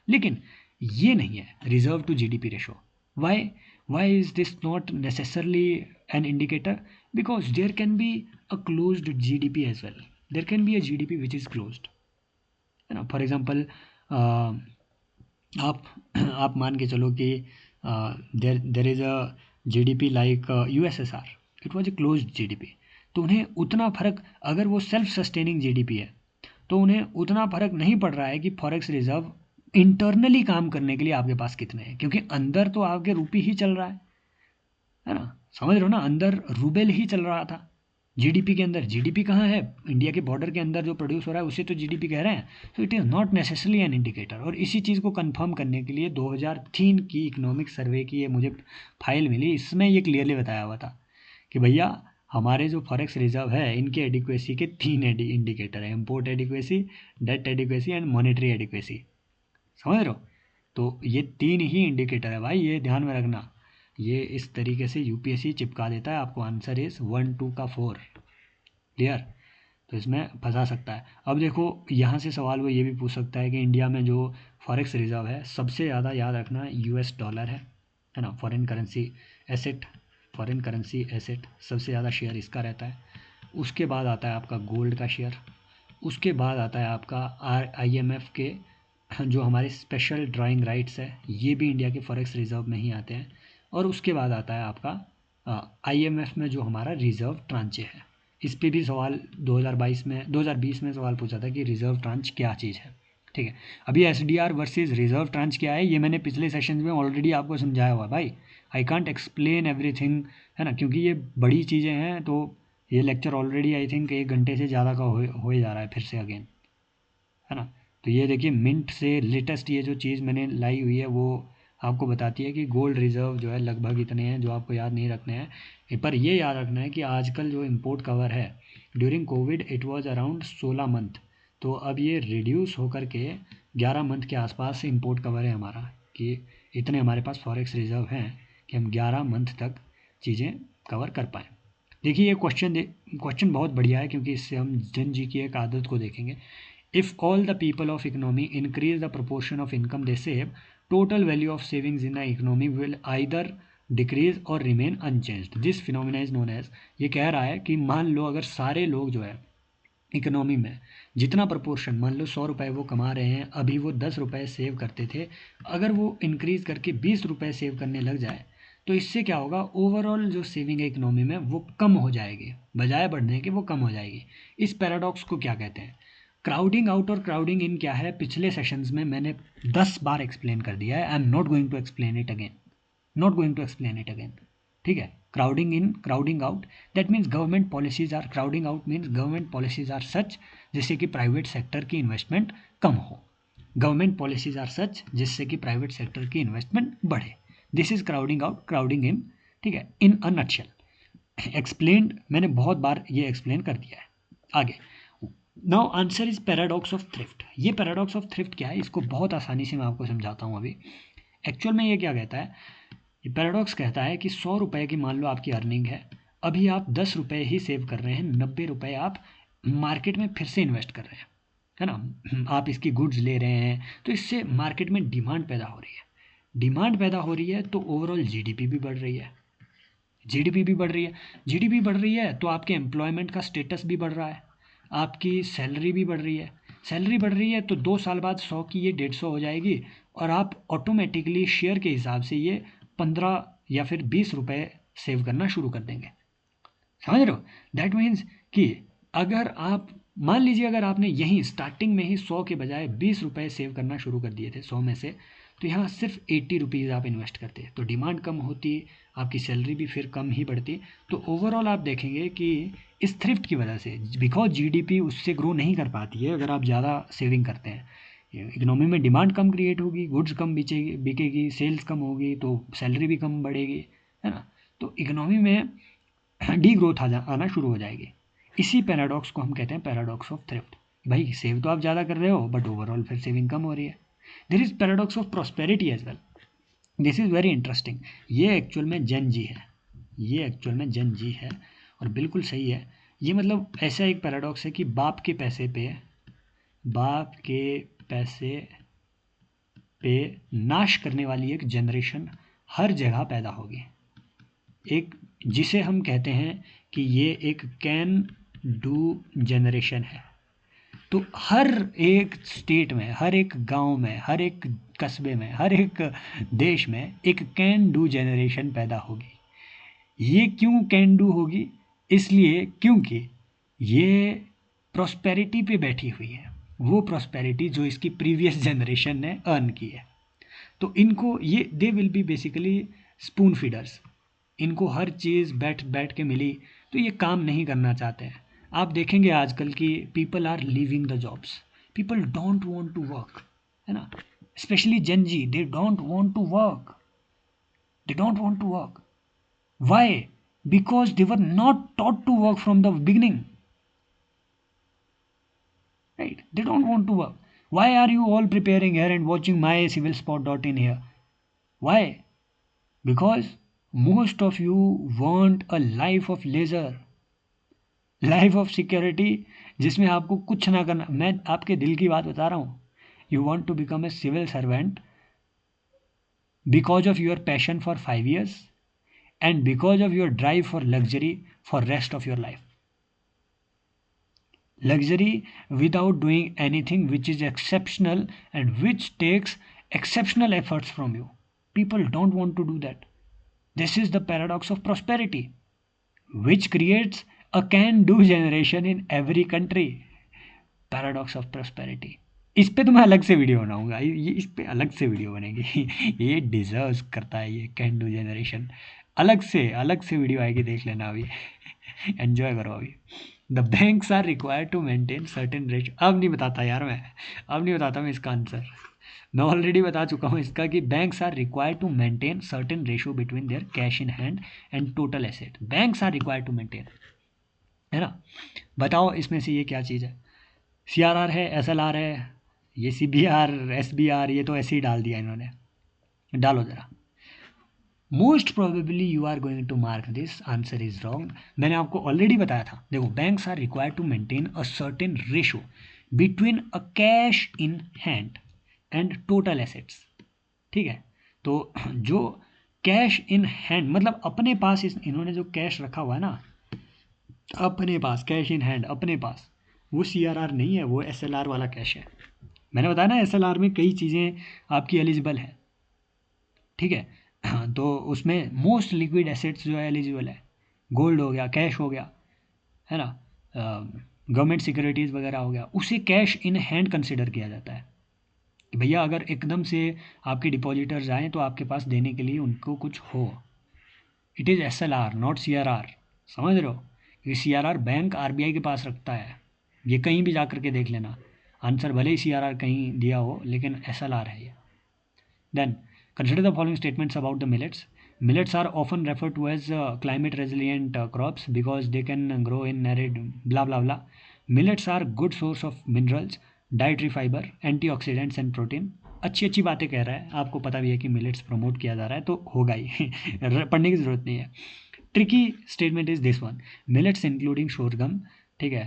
लेकिन ये नहीं है reserve to GDP ratio. Why is this not necessarily an indicator? Because there can be a closed GDP as well, there can be a GDP which is closed, है ना। फॉर एग्जांपल आप आप मान के चलो कि देर is a GDP like USSR, it was a closed GDP, तो उन्हें उतना फर्क, अगर वो सेल्फ सस्टेनिंग जीडीपी है तो उन्हें उतना फर्क नहीं पड़ रहा है कि फॉरेक्स रिजर्व इंटरनली काम करने के लिए आपके पास कितने हैं, क्योंकि अंदर तो आपके रुपये ही चल रहा है ना, समझ रहे हो ना, अंदर रूबेल ही चल रहा था। जीडीपी के अंदर, जीडीपी कहाँ है, इंडिया के बॉर्डर के अंदर जो प्रोड्यूस हो रहा है उसे तो जीडीपी कह रहे हैं। तो it is not necessarily an indicator. और इसी चीज़ को कंफर्म करने के लिए 2003 की इकोनॉमिक सर्वे की ये मुझे फाइल मिली, इसमें ये क्लियरली बताया हुआ था कि भैया हमारे जो फॉरेक्स रिजर्व है इनके एडिक्वेसी के 3 इंडिकेटर है, import adequacy, debt adequacy and monetary adequacy. समझ रहे हो? तो ये 3 ही इंडिकेटर है भाई, ये ध्यान में रखना। ये इस तरीके से यूपीएससी चिपका देता है आपको, आंसर इज 1 2 का 4। क्लियर? तो इसमें फंसा सकता है। अब देखो यहाँ से सवाल वो ये भी पूछ सकता है कि इंडिया में जो फॉरेक्स रिजर्व है सबसे ज़्यादा याद रखना यूएस डॉलर है ना, foreign currency asset, foreign currency asset सबसे ज़्यादा शेयर इसका रहता है। उसके बाद आता है आपका गोल्ड का शेयर, उसके बाद आता है आपका IMF के जो हमारे स्पेशल ड्राइंग राइट्स है, ये भी इंडिया के फॉरेक्स रिजर्व में ही आते हैं। और उसके बाद आता है आपका IMF में जो हमारा रिजर्व ट्रांचे है। इस पे भी सवाल 2020 में सवाल पूछा था कि रिजर्व ट्रांच क्या चीज़ है। ठीक है, अभी SDR वर्सेस रिजर्व ट्रांच क्या है ये मैंने पिछले सेशन में ऑलरेडी आपको समझाया हुआ भाई। आई कांट एक्सप्लेन एवरीथिंग, है ना, क्योंकि ये बड़ी चीज़ें हैं। तो ये लेक्चर ऑलरेडी आई थिंक 1 घंटे से ज़्यादा का हो ही जा रहा है फिर से अगेन, है ना। तो ये देखिए मिंट से लेटेस्ट ये जो चीज़ मैंने लाई हुई है वो आपको बताती है कि गोल्ड रिज़र्व जो है लगभग इतने हैं, जो आपको याद नहीं रखने हैं। पर ये याद रखना है कि आजकल जो इंपोर्ट कवर है during Covid it was around 16 month, तो अब ये रिड्यूस होकर के 11 मंथ के आसपास इंपोर्ट कवर है हमारा, कि इतने हमारे पास फॉरेक्स रिज़र्व हैं कि हम 11 मंथ तक चीज़ें कवर कर पाएँ। देखिए ये क्वेश्चन बहुत बढ़िया है, क्योंकि इससे हम जन जी की एक आदत को देखेंगे। If all the people of economy increase the proportion of income they save, total value of savings in the economy will either decrease or remain unchanged. This phenomena is known as, ये कह रहा है कि मान लो अगर सारे लोग जो है इकोनॉमी में जितना प्रपोर्शन, मान लो 100 रुपये वो कमा रहे हैं, अभी वो 10 रुपये सेव करते थे, अगर वो इंक्रीज़ करके 20 रुपये सेव करने लग जाए तो इससे क्या होगा, ओवरऑल जो सेविंग है इकोनॉमी में वो कम हो जाएगी, बजाय बढ़ने के वो कम हो जाएगी। इस पैराडॉक्स को क्या कहते हैं? क्राउडिंग आउट और क्राउडिंग इन क्या है, पिछले सेशंस में मैंने 10 बार एक्सप्लेन कर दिया है। I am not going to explain it again, not going to explain it again. ठीक है, crowding in, crowding out, that means government policies are, crowding out means government policies are such जिससे कि private sector की investment कम हो, government policies are such जिससे कि private sector की इन्वेस्टमेंट बढ़े। This is crowding out, crowding in. ठीक है, इन अ नटशेल एक्सप्लेन्ड, मैंने बहुत बार ये एक्सप्लेन कर दिया है। आगे, now answer is paradox of thrift. ये पैराडॉक्स ऑफ थ्रिफ्ट क्या है, इसको बहुत आसानी से मैं आपको समझाता हूँ अभी। एक्चुअल में ये क्या कहता है, ये पैराडॉक्स कहता है कि 100 रुपये की मान लो आपकी अर्निंग है, अभी आप 10 रुपये ही सेव कर रहे हैं, 90 रुपये आप मार्केट में फिर से इन्वेस्ट कर रहे हैं, है ना, आप इसकी गुड्स ले रहे हैं, तो इससे मार्केट में डिमांड पैदा हो रही है। डिमांड पैदा हो रही है तो ओवरऑल जीडीपी भी बढ़ रही है, जीडीपी भी बढ़ रही है, जीडीपी बढ़ रही है तो आपके एम्प्लॉयमेंट का स्टेटस भी बढ़ रहा है, आपकी सैलरी भी बढ़ रही है, सैलरी बढ़ रही है तो 2 साल बाद 100 की ये 150 हो जाएगी, और आप ऑटोमेटिकली शेयर के हिसाब से ये 15 या फिर 20 रुपये सेव करना शुरू कर देंगे। समझ रहे हो? दैट मीन्स कि अगर आप मान लीजिए अगर आपने यहीं स्टार्टिंग में ही 100 के बजाय 20 रुपये सेव करना शुरू कर दिए थे 100 में से, तो यहाँ सिर्फ 80 रुपीज़ आप इन्वेस्ट करते हैं, तो डिमांड कम होती, आपकी सैलरी भी फिर कम ही बढ़ती। तो ओवरऑल आप देखेंगे कि इस थ्रिफ्ट की वजह से, बिकॉज जीडीपी उससे ग्रो नहीं कर पाती है अगर आप ज़्यादा सेविंग करते हैं, इकोनॉमी में डिमांड कम क्रिएट होगी, गुड्स कम बिकेगी, सेल्स कम होगी, तो सैलरी भी कम बढ़ेगी, है ना। तो इकोनॉमी में डी ग्रोथ आना शुरू हो जाएगी। इसी पैराडॉक्स को हम कहते हैं पैराडॉक्स ऑफ थ्रिफ्ट। भाई सेव तो आप ज़्यादा कर रहे हो बट ओवरऑल फिर सेविंग कम हो रही है। There is paradox of prosperity as well. This is very interesting. ये एक्चुअल में जन जी है, ये एक्चुअल में जन जी है और बिल्कुल सही है। ये मतलब ऐसा एक पैराडॉक्स है कि बाप के पैसे पे नाश करने वाली एक जनरेशन हर जगह पैदा होगी, एक जिसे हम कहते हैं कि ये एक कैन डू जनरेशन है। तो हर एक स्टेट में, हर एक गांव में, हर एक कस्बे में, हर एक देश में एक कैन डू जनरेशन पैदा होगी। ये क्यों कैन डू होगी? इसलिए क्योंकि ये प्रॉस्पेरिटी पे बैठी हुई है, वो प्रॉस्पेरिटी जो इसकी प्रीवियस जनरेशन ने अर्न की है। तो इनको ये they will be basically spoon feeders. इनको हर चीज़ बैठ बैठ के मिली, तो ये काम नहीं करना चाहते हैं। आप देखेंगे आजकल की people are leaving the jobs, people don't want to work, है ना। Specially Gen Z, they don't want to work, they don't want to work. Why? Because they were not taught to work from the beginning, right? They don't want to work. Why are you all preparing here and watching mycivilspot.in here? Why? Because most of you want a life of leisure, life of security, जिसमें आपको कुछ ना करना। मैं आपके दिल की बात बता रहा हूँ। You want to become a civil servant because of your passion for 5 years and because of your drive for luxury for rest of your life. Luxury without doing anything which is exceptional and which takes exceptional efforts from you. People don't want to do that. This is the paradox of prosperity, which creates a can do generation in every country. Paradox of prosperity. इस पे तो मैं अलग से video बनाऊंगा, ये इस पे अलग से वीडियो बनेगी। ये डिजर्व करता है ये कैन डू जनरेशन। अलग से वीडियो आएगी, देख लेना अभी। एंजॉय करो अभी। The banks are required to maintain certain ratio. अब नहीं बताता यार मैं इसका आंसर। मैं ऑलरेडी बता चुका हूँ इसका कि banks are required to maintain certain ratio between their cash in hand and total asset. Banks are required to maintain, है ना। बताओ इसमें से ये क्या चीज़ है? CRR है, SLR है, ये CBR, SBR, ये तो ऐसे ही डाल दिया इन्होंने। डालो ज़रा। Most probably you are going to mark this answer is wrong. मैंने आपको ऑलरेडी बताया था, देखो banks are required to maintain a certain ratio between a cash in hand and total assets, ठीक है। तो जो कैश इन हैंड मतलब अपने पास इन्होंने जो कैश रखा हुआ है ना, अपने पास कैश इन हैंड अपने पास, वो CRR नहीं है, वो SLR वाला कैश है। मैंने बताया ना SLR में कई चीज़ें आपकी एलिजिबल है, ठीक है। तो उसमें मोस्ट लिक्विड एसेट्स जो है एलिजिबल है, गोल्ड हो गया, कैश हो गया, है ना, गवर्नमेंट सिक्योरिटीज़ वगैरह हो गया, उसे कैश इन हैंड कंसिडर किया जाता है कि भैया अगर एकदम से आपके डिपॉजिटर्स आएँ तो आपके पास देने के लिए उनको कुछ हो। It is SLR not CRR, समझ रहे हो? क्योंकि CRR बैंक RBI के पास रखता है, ये कहीं भी जा कर के देख लेना। आंसर भले ही CRR कहीं दिया हो लेकिन SLR है ये। Then consider the following statements about the millets. Millets are often referred to as climate resilient crops because they can grow in arid blah blah blah. Millets are good source of minerals, dietary fiber, antioxidants and protein. अच्छी अच्छी बातें कह रहा है, आपको पता भी है कि मिलेट्स प्रमोट किया जा रहा है तो होगा ही। पढ़ने की ज़रूरत नहीं है। Tricky statement is this one, millets including sorghum, ठीक है,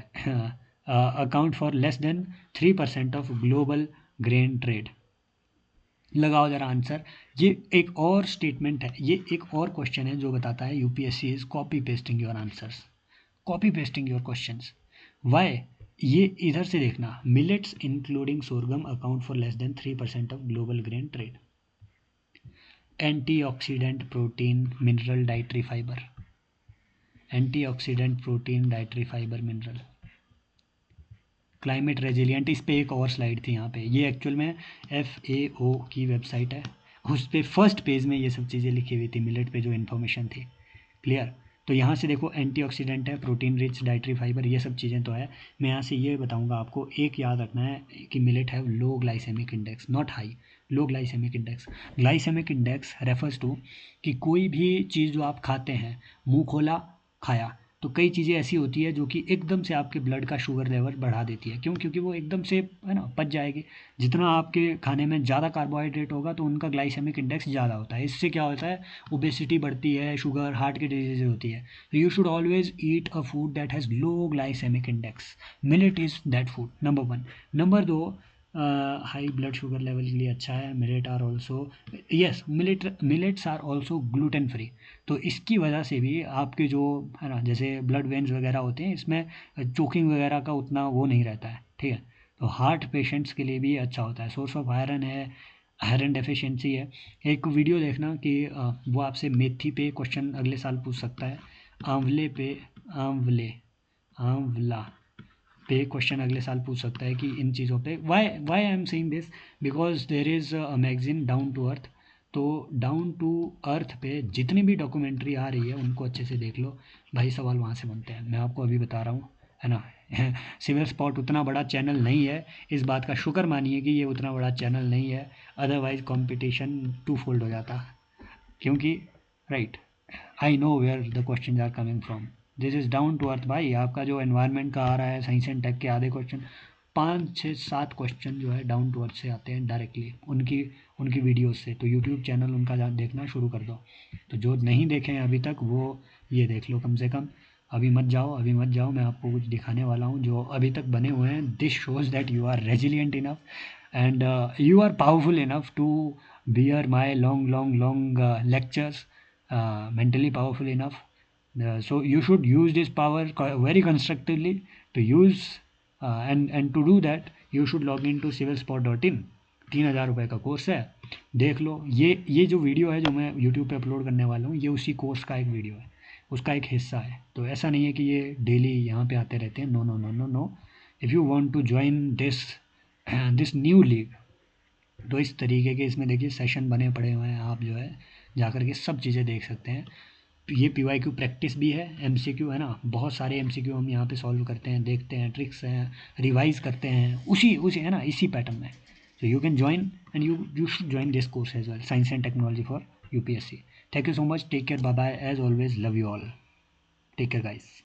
account for less than 3% of global grain trade. लगाओ जरा आंसर। ये एक और स्टेटमेंट है, ये एक और क्वेश्चन है जो बताता है UPSC is copy pasting your answers, copy pasting your questions. Why? ये इधर से देखना, millets including sorghum account for less than 3% of global grain trade. Antioxidant protein mineral dietary fibre, antioxidant protein dietary fibre mineral. Climate resilient, इस पे एक और slide थी यहाँ पे, ये एक्चुअल में FAO की वेबसाइट है, उस पे फर्स्ट पेज में ये सब चीज़ें लिखी हुई थी, मिलेट पे जो इन्फॉर्मेशन थी। क्लियर? तो यहाँ से देखो एंटीऑक्सीडेंट है, प्रोटीन रिच डाइटरी फाइबर, ये सब चीज़ें तो है। मैं यहाँ से ये बताऊँगा आपको, एक याद रखना है कि millet have low glycemic index, not high, low glycemic index. Glycemic index refers to कि कोई भी चीज़ जो आप खाते हैं, मुँह खोला खाया, तो कई चीज़ें ऐसी होती है जो कि एकदम से आपके ब्लड का शुगर लेवल बढ़ा देती है। क्यों? क्योंकि वो एकदम से है ना पच जाएगी। जितना आपके खाने में ज़्यादा कार्बोहाइड्रेट होगा तो उनका ग्लाइसेमिक इंडेक्स ज़्यादा होता है। इससे क्या होता है, ओबेसिटी बढ़ती है, शुगर, हार्ट की डिजीज होती है। तो you should always eat a food that has low glycemic index. Millet is that food, number one. Number दो, हाई ब्लड शुगर लेवल के लिए अच्छा है। Millet are also, yes, millets are also gluten free. तो इसकी वजह से भी आपके जो है ना, जैसे ब्लड वेन्स वगैरह होते हैं, इसमें चोकिंग वगैरह का उतना वो नहीं रहता है, ठीक है। तो हार्ट पेशेंट्स के लिए भी अच्छा होता है, सोर्स ऑफ आयरन है, आयरन डेफिशिएंसी है। एक वीडियो देखना कि वो आपसे मेथी पे क्वेश्चन अगले साल पूछ सकता है, आंवले पे, आंवले, आंवला पे क्वेश्चन अगले साल पूछ सकता है कि इन चीज़ों पे, why why I am saying this, because there is a magazine down to earth. तो डाउन टू अर्थ पे जितनी भी डॉक्यूमेंट्री आ रही है उनको अच्छे से देख लो भाई, सवाल वहाँ से बनते हैं। मैं आपको अभी बता रहा हूँ, है ना। सिविल स्पॉट उतना बड़ा चैनल नहीं है, इस बात का शुक्र मानिए कि ये उतना बड़ा चैनल नहीं है, अदरवाइज कंपटीशन टू फोल्ड हो जाता। क्योंकि right, I know where the question are coming from, this is down to earth भाई। आपका जो एनवायरनमेंट का आ रहा है, साइंस एंड टेक के आधे क्वेश्चन, 5 6 7 क्वेश्चन जो है डाउन टू अर्थ से आते हैं डायरेक्टली, उनकी उनकी वीडियोस से। तो यूट्यूब चैनल उनका देखना शुरू कर दो। तो जो नहीं देखे हैं अभी तक वो ये देख लो कम से कम। अभी मत जाओ, अभी मत जाओ, मैं आपको कुछ दिखाने वाला हूँ जो अभी तक बने हुए हैं। This shows that you are resilient enough and you are powerful enough to bear my long lectures, mentally powerful enough. So you should use this power very constructively to use, and to do that you should log into civilspot.in। 3,000 रुपये का course है, देख लो। ये जो video है जो मैं YouTube पे अपलोड करने वाला हूँ, ये उसी कोर्स का एक वीडियो है, उसका एक हिस्सा है। तो ऐसा नहीं है कि ये डेली यहाँ पे आते रहते हैं, no no no no no. If you want to join this new league, तो इस तरीके के इसमें देखिए सेशन बने पड़े हुए हैं, आप जो है जा कर के सब चीज़ें देख सकते हैं। ये PYQ प्रैक्टिस भी है, MCQ है ना, बहुत सारे MCQ हम यहाँ पे सॉल्व करते हैं, देखते हैं, ट्रिक्स हैं, रिवाइज करते हैं उसी उसी है ना, इसी पैटर्न में। So you can join, and you should join this course as well, Science and Technology for UPSC. Thank you so much. Take care. Bye bye. As always, love you all. Take care, guys.